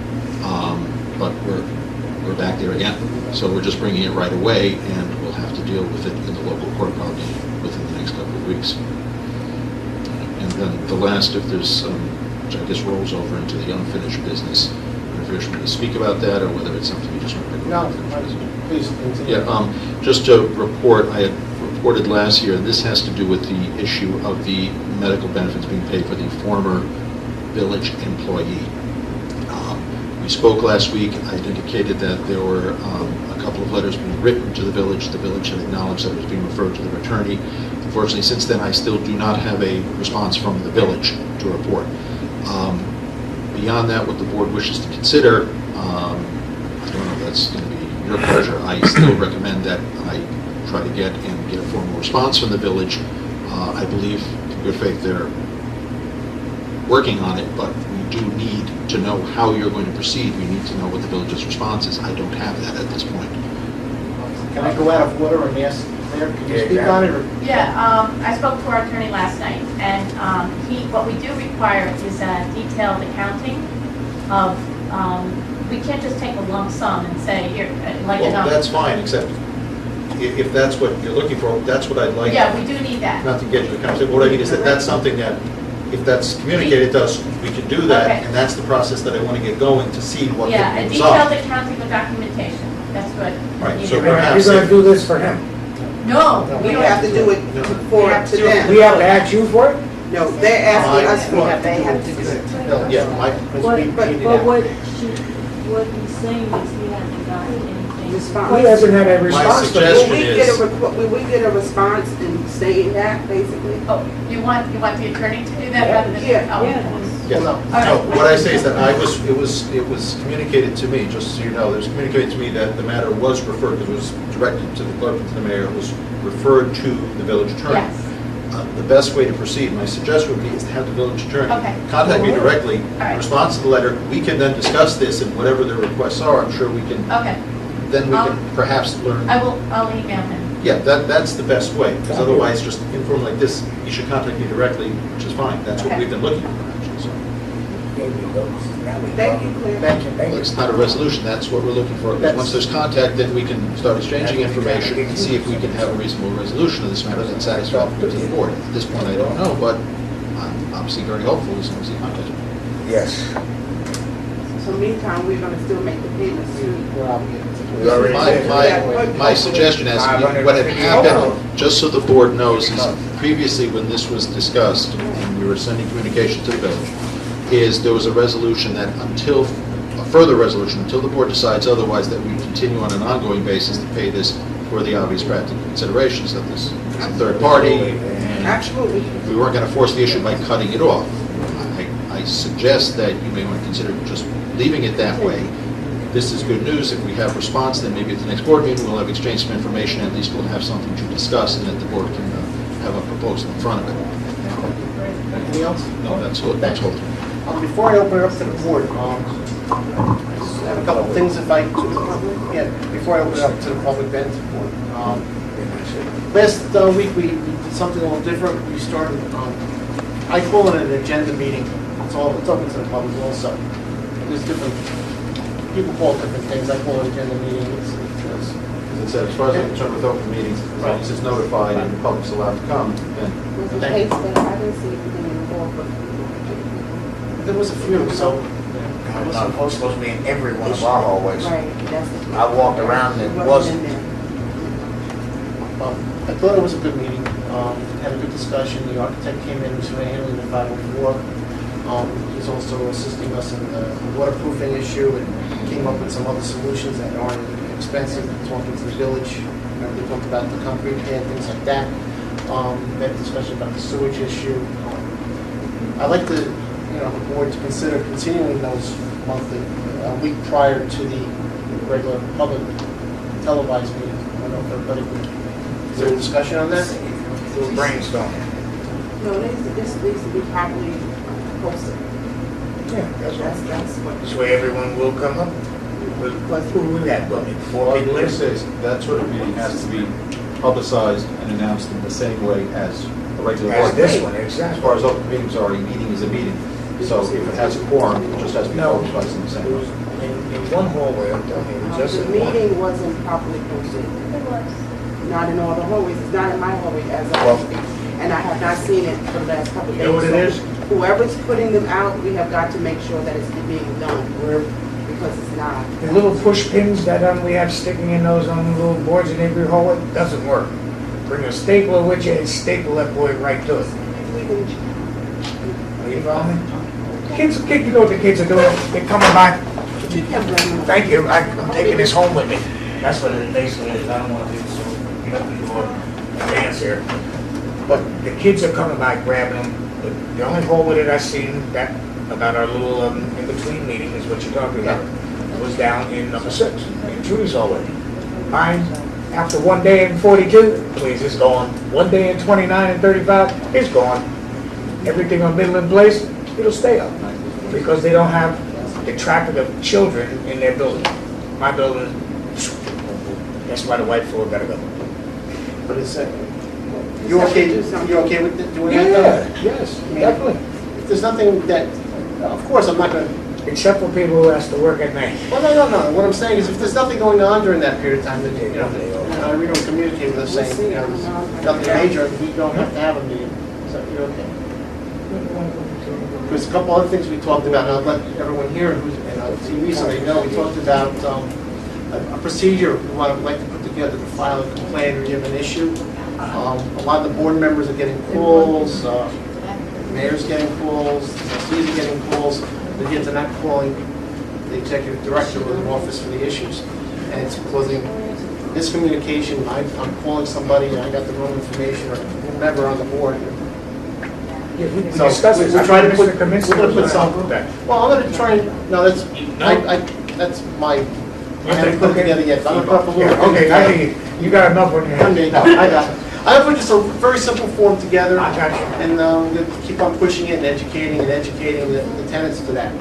But we're back there again. So we're just bringing it right away, and we'll have to deal with it in the local court probably within the next couple of weeks. And then the last, if there's, which I guess rolls over into the unfinished business, if you wish me to speak about that, or whether it's something you just want to bring up. No, please continue. Yeah, just to report, I had reported last year, and this has to do with the issue of the medical benefits being paid for the former village employee. We spoke last week. I had indicated that there were a couple of letters being written to the village. The village had acknowledged that it was being referred to the attorney. Unfortunately, since then, I still do not have a response from the village to report. Beyond that, what the board wishes to consider, I don't know if that's going to be your pleasure. I still recommend that I try to get a formal response from the village. I believe, in good faith, they're working on it, but we do need to know how you're going to proceed. We need to know what the village's response is. I don't have that at this point. Can I go out of order and ask Claire, can you speak on it? Or? Yeah, I spoke to our attorney last night, and what we do require is a detailed accounting of, we can't just take a lump sum and say, here, like a Well, number. that's fine, except if that's what you're looking for, that's what I'd like. Yeah, we do need that. Not to get you to conversation, what I mean is that that's something that, if that's communicated to us, we can do that, Okay. and that's the process that I want to get going to see what Yeah, can a be detailed resolved. accounting with documentation, that's what. Right, we so need. perhaps You're gonna if- do this for him? No, We we don't have to do it for, to them. We have to ask you for it? No, they're asking us for it. They have to do it. No, yeah, my, But what he's saying is he hasn't gotten anything. Response. He hasn't had a My response. for suggestion this. Will we get a response in saying that, basically? Oh, you want the attorney to do that rather than? Yeah. Oh. yes. No. No, what I say is that it was communicated to me, just so you know, it was communicated to me that the matter was referred, because it was directed to the clerk and to the mayor, it was referred to the village attorney. Yes. The best way to proceed, my suggestion would be, is to have the village attorney Okay. contact me directly, right. in response to the letter. We can then discuss this, and whatever the requests are, I'm sure we can, Okay, then we can perhaps learn. I'll email him. Yeah, that's the best way, because otherwise, just inform like this, you should contact me directly, which is fine. That's what Okay. we've been looking for, actually, so. Thank you, Claire. Thank you. Well, it's not a resolution, that's what we're looking for. Because once there's contact, then we can start exchanging information and see if we can have a reasonable resolution of this matter that's satisfactory to the board. At this point, I don't know, but I'm obviously very hopeful as soon as he contacts me. Yes. So meantime, we're gonna still make the payments to. We're obligated to do We already it. My suggestion is, what had happened, just so the board knows, is previously when this was discussed, and we were sending communication to the village, is there was a resolution that a further resolution, until the board decides otherwise, that we continue on an ongoing basis to pay this for the obvious practical considerations that this is a third party, and Absolutely. we weren't going to force the issue by cutting it off. I suggest that you may want to consider just leaving it that way. This is good news. If we have response, then maybe at the next board meeting, we'll have exchanged some information. At least we'll have something to discuss, and that the board can have a proposal in front of it. Anything else? No, that's all. Before I open it up to the board, I have a couple of things if I, yeah, before I open it up to the public then to the board. Last week, we did something a little different. We started, I call it an agenda meeting. It's open to the public also. There's different, people call it different things. I call it agenda meeting. As I said, as far as I'm concerned with open meetings, as long as it's notified and the public's allowed to come, then Was the Thank case that I didn't see anything involved with. There was a few, so. It's not supposed to be in every one of our hallways. Right, that's the. I walked around and it wasn't. in there. I thought it was a good meeting, had a good discussion, the architect came in, who's handling the 504. He's also assisting us in the waterproofing issue and came up with some other solutions that aren't expensive, talking to the village. Remember, we talked about the concrete pad, things like that. We had a discussion about the sewage issue. I'd like the board to consider continuing those monthly, a week prior to the regular public televised meeting. I don't know if everybody could. Is there a discussion on that? Little brainstorm. No, this needs to be properly posted. Yeah, that's That's what. This way everyone will come up. Who we got, Bobby? Well, 4 I people would in? say that sort of meeting has to be publicized and announced in the same way as a regular As board this meeting. one, As exactly. far as open meetings are, a meeting is a meeting. So if it has a quorum, it just has to be No. publicized in the same way. In one hallway, I'm telling you, just The in one. meeting wasn't properly posted. It was. Not in all the hallways, it's not in my hallway as Well- I speak. And I have not seen it for the last couple of You days. know what it So is? Whoever's putting them out, we have got to make sure that it's being done, because it's not. The little push pins that we have sticking in those on the little boards in every hallway, doesn't work. Bring a stapler with you and staple that boy right to it. We can, Are you following me? Kids, you know what the kids are doing? They're coming by. you can bring them. Thank you, I'm taking this home with me. That's what it basically is. I don't want to do so. You know, before advance here. But the kids are coming by grabbing them. The only hallway that I seen that about our little in-between meeting is what you're talking about. Was down in number 6, in Trudy's hallway. Mine, after one day in 42, please, it's gone. One day in 29 and 35, it's gone. Everything on Midland Place, it'll stay up. because they don't have the traffic of children in their building. My building, that's why the white floor gotta go. But it's, you're okay with doing that? Yeah, yes, definitely. If there's nothing that, of course, I'm not gonna, Except for people who has to work at night. well, no. What I'm saying is if there's nothing going on during that period of time, then, we don't communicate with us saying, there's nothing major, we don't have to have a meeting. So you're okay? There's a couple other things we talked about, and I'll let everyone here who's on TV so they know. We talked about a procedure we would like to put together to file a complaint or give an issue. A lot of the board members are getting calls, mayor's getting calls, trustees are getting calls. The kids are not calling the executive director or the office for the issues. And it's causing miscommunication. I'm calling somebody and I got the wrong information or whomever on the board. Yeah, we So discussed this. we're trying to put, Mr. Kaminsky we're going to put was some, gonna do that. well, I'm going to try and, no, that's my, I haven't put it together yet. But I'm going to put up a little. Yeah, okay, I hear you. You got enough on your One day, hands. no, I got it. I put just a very simple form together. I got you. And we'll keep on pushing it and educating the tenants to that.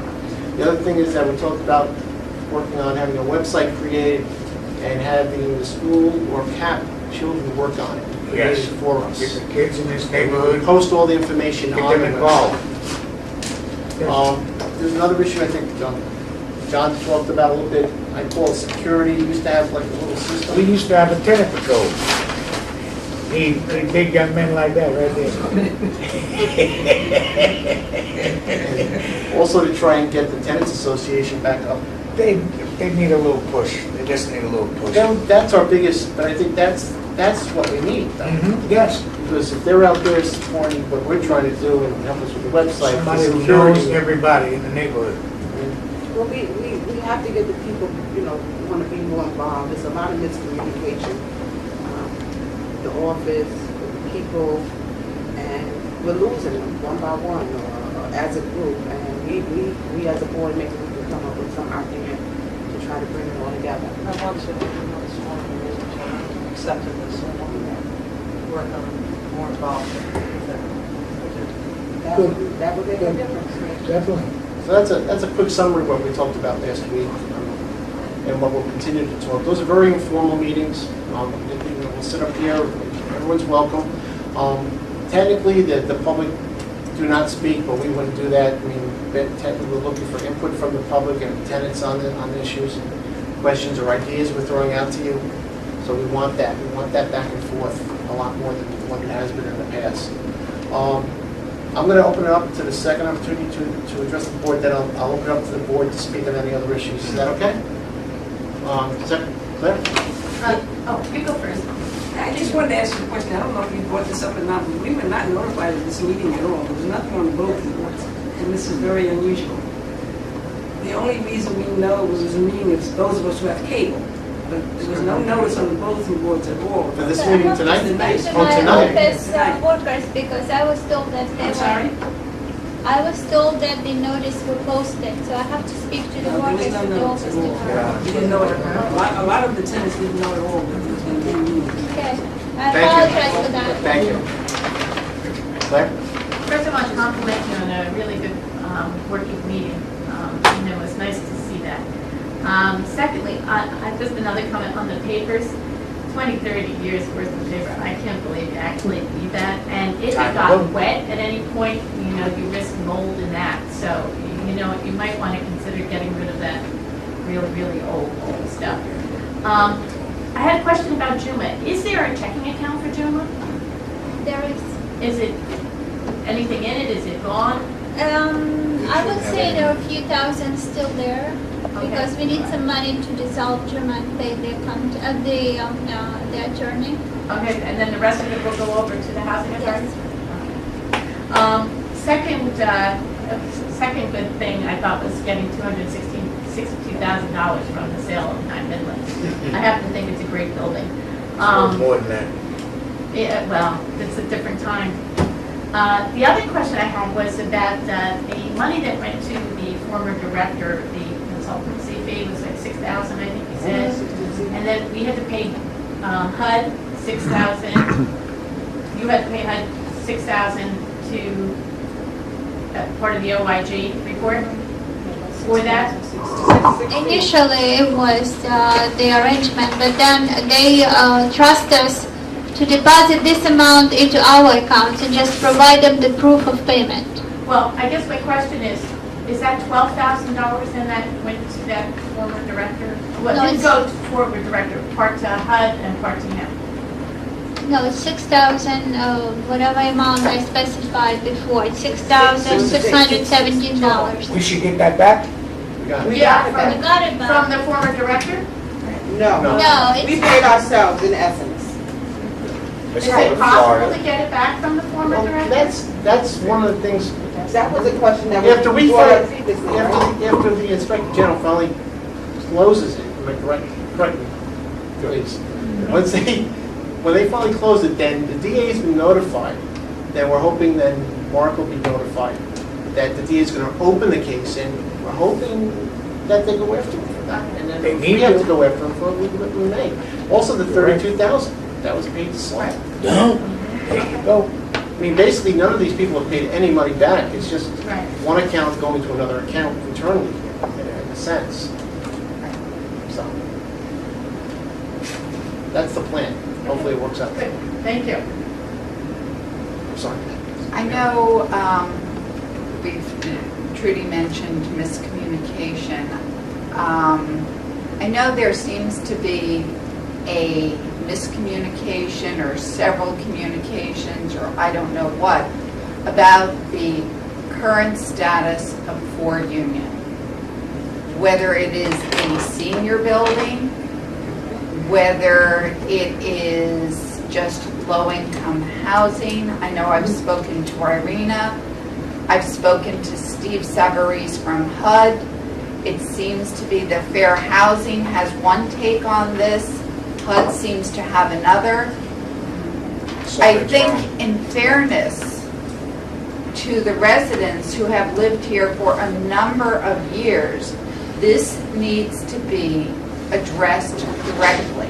The other thing is that we talked about working on having a website created and having the school or CAP children work on it. Yes. Created for us. Get the kids in this We neighborhood, post all the information get on them the involved. website. There's another issue I think John talked about a little bit. I call it security. We used to have like a little system. We used to have a tenant patrol. Need big young men like that right there. Also to try and get the tenants association back up. They need a little push. They just need a little push. That's our biggest, but I think that's what we need. though. Yes. Because if they're out there supporting what we're trying to do and help us with the website, Somebody the who security. knows everybody in the neighborhood. Well, we have to get the people, want to be more involved. There's a lot of miscommunication. The office, the people, and we're losing them one by one or as a group. And we as a board, maybe we can come up with some argument to try to bring it all together. I want to, it's one of the reasons I accepted this, I want to work on more involved with it. That would make a difference. Definitely. So that's a quick summary of what we talked about last week and what we'll continue to talk. Those are very informal meetings. We'll sit up here, everyone's welcome. Technically, the public do not speak, but we wouldn't do that. I mean, technically, we're looking for input from the public and tenants on the issues, questions or ideas we're throwing out to you. So we want that. We want that back and forth a lot more than what it has been in the past. I'm going to open it up to the second opportunity to address the board. Then I'll open it up to the board to speak on any other issues. Is that okay? Claire? You go first. I just wanted to ask you a question. I don't know if you brought this up or not, but we were not notified of this meeting at all. There was nothing on the bulletin boards, and this is very unusual. The only reason we know it was a meeting is those of us who have cable, but there was no notice on the bulletin boards at all. For this meeting tonight? Tonight. To Oh, my tonight. office Tonight. workers, because I was told that they I'm sorry? I was told that the notice were posted, so I have to speak to the No, there was workers no at the notice office at all. tomorrow. We didn't know it. A lot of the tenants didn't know at all that there was going to be a meeting. Okay, I Thank you. apologize for that. Thank you. Claire? First, I want to compliment you on a really good working meeting. It was nice to see that. Secondly, just another comment on the papers. 20, 30 years worth of paper. I can't believe you actually need that. And if it got wet at any point, you risk mold in that. So, you might want to consider getting rid of that really, really old stuff. I had a question about Juma. Is there a checking account for Juma? There is, Is it anything in it? Is it gone? I would say there are a few thousand still there, because we need some money to dissolve Juma and pay the attorney. Okay, and then the rest of it will go over to the housing authority? Second good thing I thought was getting $262,000 from the sale of 9 Midlands. I happen to think it's a great building. More than that. Yeah, well, it's a different time. The other question I had was about the money that went to the former director, the consultancy fee was like $6,000, I think he said. And then we had to pay HUD $6,000. You had to pay HUD $6,000 to part of the OIG report. for that? Initially, it was the arrangement, but then they trust us to deposit this amount into our accounts and just provide them the proof of payment. Well, I guess my question is that $12,000 then that went to that former director? Well, No, it didn't it's- go to former director, part to HUD and part to him. No, it's 6,000, whatever amount I specified before. It's $6,617. We should get that back? We got it. We Yeah, got it We back. got it From back. the former director? No. No. No, We it's, paid ourselves in essence. Let's Is go it to possible Florida. to get it back from the former Well, director? that's one of the things, That was a question that was after we brought up find, previously, right? after the Inspector General finally closes it, am I correct me, please? When they finally close it, then the DA's been notified, then we're hoping then Mark will be notified that the DA is going to open the case, and we're hoping that they go after him for that. And then They we need have to. to go after him for what we made. Also, the 32,000, that was paid to slap. No, there you go. I mean, basically, none of these people have paid any money back. It's just Right. one account going to another account internally, in a sense. So, that's the plan. Hopefully it works out. Good, thank you. I'm sorry. I know Trudy mentioned miscommunication. I know there seems to be a miscommunication or several communications or I don't know what about the current status of Ford Union. Whether it is a senior building, whether it is just low-income housing. I know I've spoken to Irina. I've spoken to Steve Savarese from HUD. It seems to be that Fair Housing has one take on this. HUD seems to have another. I Something's think wrong. in fairness to the residents who have lived here for a number of years, this needs to be addressed directly.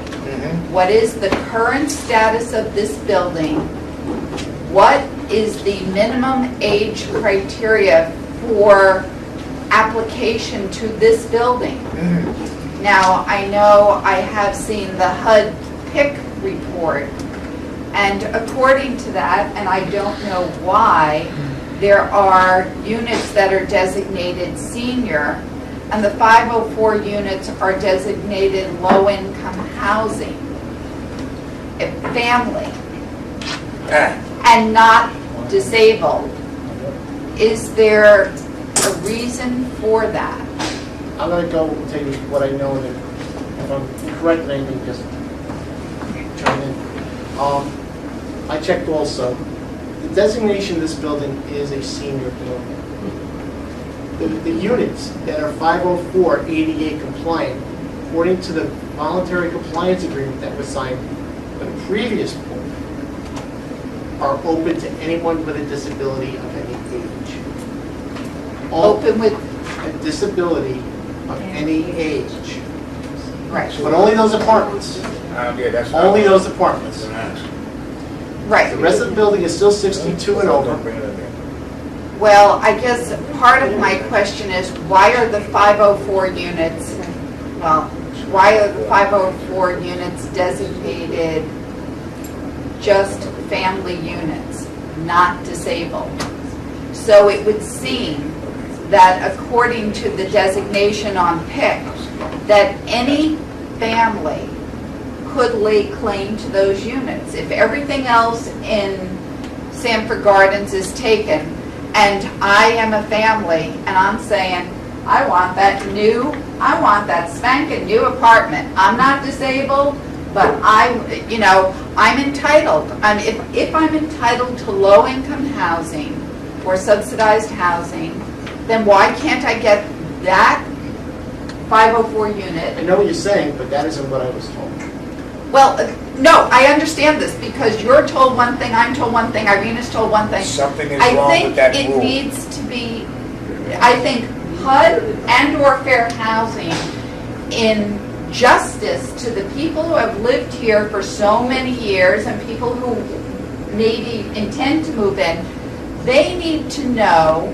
What is the current status of this building? What is the minimum age criteria for application to this building? Now, I know I have seen the HUD PIC report, and according to that, and I don't know why, there are units that are designated senior, and the 504 units are designated low-income housing, a family, and not disabled. Is there a reason for that? I'm going to go and tell you what I know, and if I'm incorrect in anything, just chime in. I checked also. The designation of this building is a senior building. The units that are 504 ADA compliant, according to the voluntary compliance agreement that was signed by the previous board, are open to anyone with a disability of any age. Open with, A disability of any age. right, But only those apartments. Yeah, that's not- Only those apartments. right. The rest of the building is still 62 and over. Don't bring it up here. Well, I guess part of my question is, why are the 504 units, well, why are the 504 units designated just family units, not disabled? So it would seem that according to the designation on PIC, that any family could lay claim to those units. If everything else in Sanford Gardens is taken, and I am a family, and I'm saying, I want that spanking new apartment. I'm not disabled, but I'm entitled. If I'm entitled to low-income housing or subsidized housing, then why can't I get that 504 unit? I know what you're saying, but that isn't what I was told. Well, no, I understand this, because you're told one thing, I'm told one thing, Irina's told one thing. Something is wrong with that I think rule. it needs to be, I think HUD and/or Fair Housing, in justice to the people who have lived here for so many years and people who maybe intend to move in, they need to know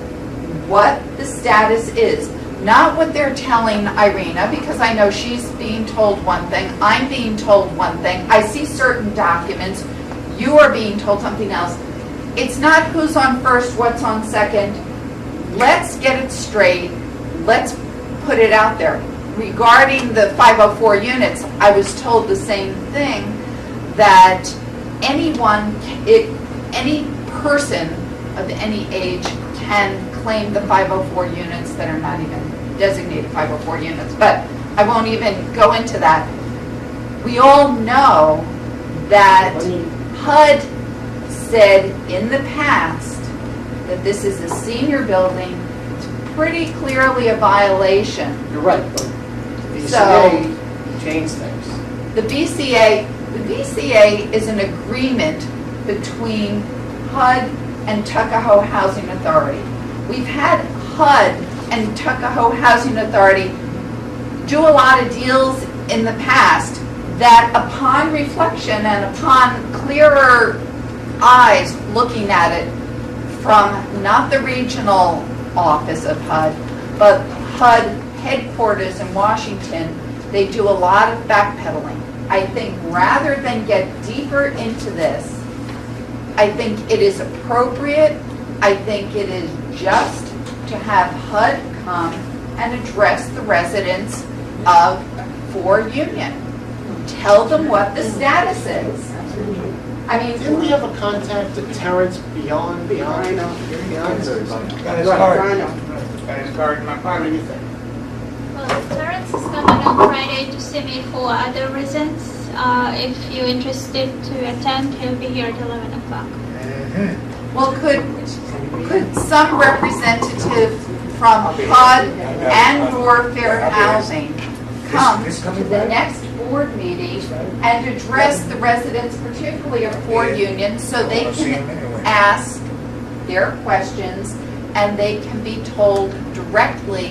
what the status is. not what they're telling Irina, because I know she's being told one thing, I'm being told one thing, I see certain documents, you are being told something else. It's not who's on first, what's on second. Let's get it straight. Let's put it out there. Regarding the 504 units, I was told the same thing, that anyone, any person of any age can claim the 504 units that are not even designated 504 units. But I won't even go into that. We all know that HUD said in the past that this is a senior building. It's pretty clearly a violation. You're right, but the So- BCA changed things. The BCA is an agreement between HUD and Tuckahoe Housing Authority. We've had HUD and Tuckahoe Housing Authority do a lot of deals in the past that upon reflection and upon clearer eyes looking at it from not the regional office of HUD, but HUD headquarters in Washington, they do a lot of backpedaling. I think rather than get deeper into this, I think it is appropriate, I think it is just to have HUD come and address the residents of 4 Union. Tell them what the status is. I Didn't we mean, have a contact at Terrence beyond? I know. Beyond. Got his Right, card. I know. Got his card in my What pocket. do you think? Well, Terrence is coming on Friday to see me for other reasons. If you're interested to attend, he'll be here at 11 o'clock. well, could some representative from HUD and or Fair Housing come This to coming the Friday? next board meeting and address the residents, particularly of 4 Union, so they I'll see can him anyway. ask their questions and they can be told directly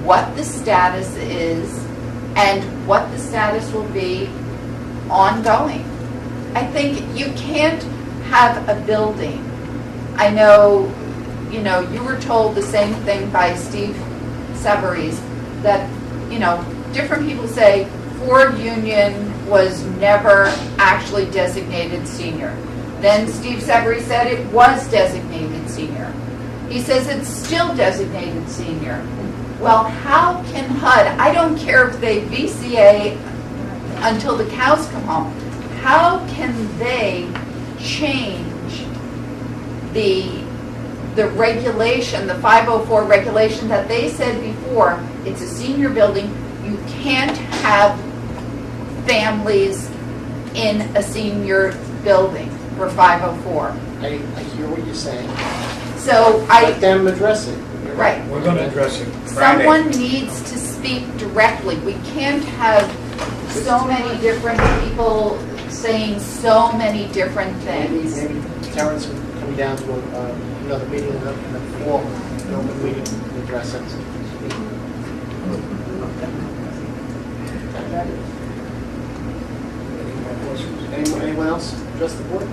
what the status is and what the status will be ongoing. I think you can't have a building. I know, you were told the same thing by Steve Severies, that, different people say 4 Union was never actually designated senior. Then Steve Severies said it was designated senior. He says it's still designated senior. Well, how can HUD, I don't care if they VCA until the cows come home, how can they change the regulation, the 504 regulation that they said before, it's a senior building, you can't have families in a senior building for 504. I hear what you're saying. So Let them address it. You're Right. We're gonna address it Friday. someone needs to speak directly. We can't have so many different people saying so many different Maybe things. Terrence coming down to another meeting in the fall, an open meeting to address it. Anyone else address the board?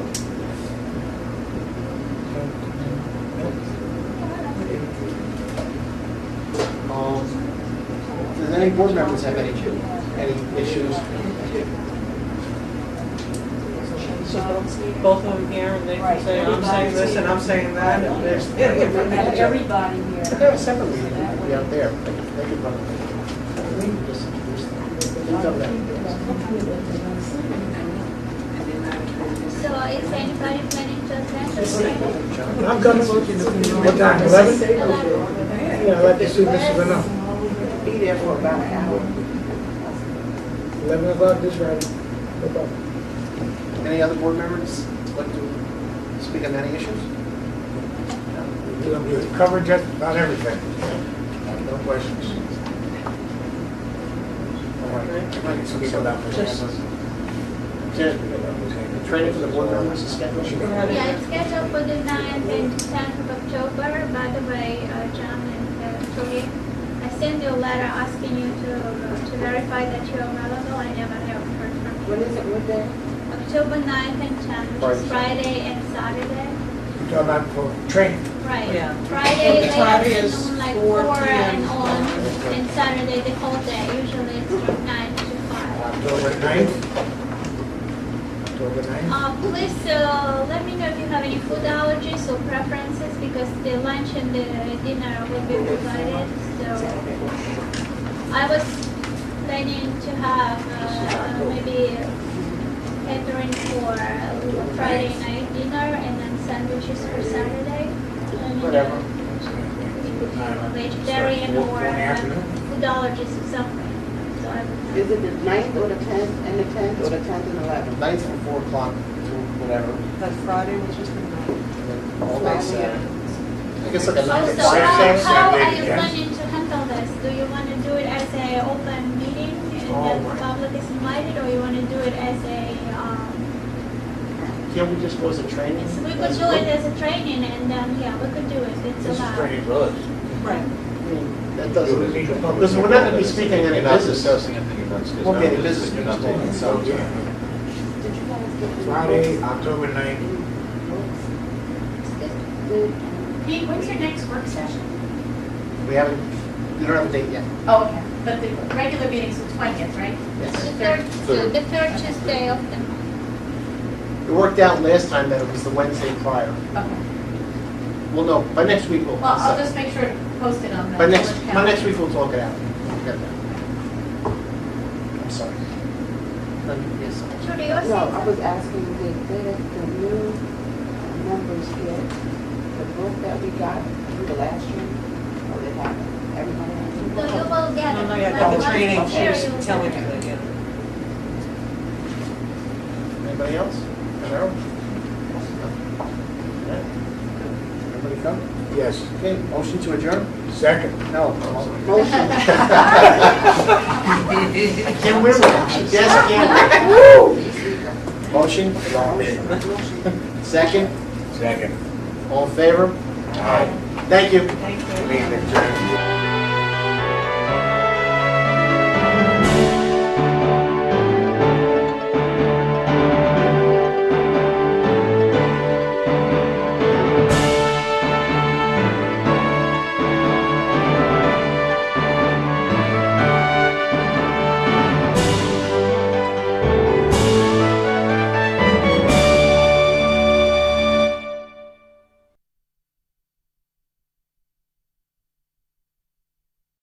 Does any board members have any issues? Both of them here, and they can say, I'm saying this and I'm saying that, and there's. Everybody here. If they have a separate meeting, we'll be out there. They could run it. Just introduce them. We've done that. So is anybody planning to attend? I'm coming. What time, 11? Yeah, I'd like to see Mr. Renault. Be there for about an hour. 11 o'clock this Friday. No problem. Any other board members like to speak on any issues? We've covered just about everything. No questions. All right. Right, so people down there. The training for the board members is scheduled? Yeah, it's scheduled for the 9th and 10th of October. By the way, John and Toby, I sent you a letter asking you to verify that you're available. I never have heard from you. What is it, what day? October 9th and 10th, which is Friday and Saturday. talking about for training. Right. Yeah. Friday, The time late is afternoon, like 4 4 and p.m. on, and Saturday the whole day, usually it's from 9 to 5. October 9th? October 9th? Please, let me know if you have any food allergies or preferences, because the lunch and the dinner will be provided, so. I was planning to have, maybe catering for Friday night dinner and then sandwiches for Saturday. Whatever. Vegetarian or food allergies or something. So I would Is it the 9th or the 10th and the 10th or the 10th and 11th? 9th from 4 o'clock to whatever, That Friday, which is the night. and then all day Saturday. I guess like a 9 to Also, 5. how are Saturday, you yes. planning to handle this? Do you want to do it as an open meeting and then the public is invited, or you want to do it as a, Can't we just go as a training? so we could do it as a training and then, yeah, we could do it, it's This is allowed. training for us. Right. I mean, that Do doesn't, we need a public- listen, we're not gonna be speaking any You're not business. discussing anything about schedule. Won't be any business You're not meetings taking taken, so. Did you guys get? Friday, October 9th. Pete, when's your next work session? We haven't, we don't have a date yet. Oh, okay, but the regular meeting's the 20th, right? The Yes. third Tuesday of the month. It worked out last time that it was the Wednesday prior. Okay. Well, no, by next week we'll. Well, I'll just make sure to post it on the. By next calendar. week we'll talk it out. We'll get that. I'm sorry. Yes. Judy, you're No, saying I was asking, did the new members get the book that we got through the last year? Or they haven't? Everybody has it? so you will get No, it. no, yeah, Like got the once training, a she year was you'll telling get me it. that, yeah. Anybody else? Carol? Everybody come? Yes. Okay, motion to adjourn? Second. No. Motion. I can't win with it. Yes, I can. Motion? Second? Second. All in favor? Aye. Thank you. Thank you. Meeting adjourned.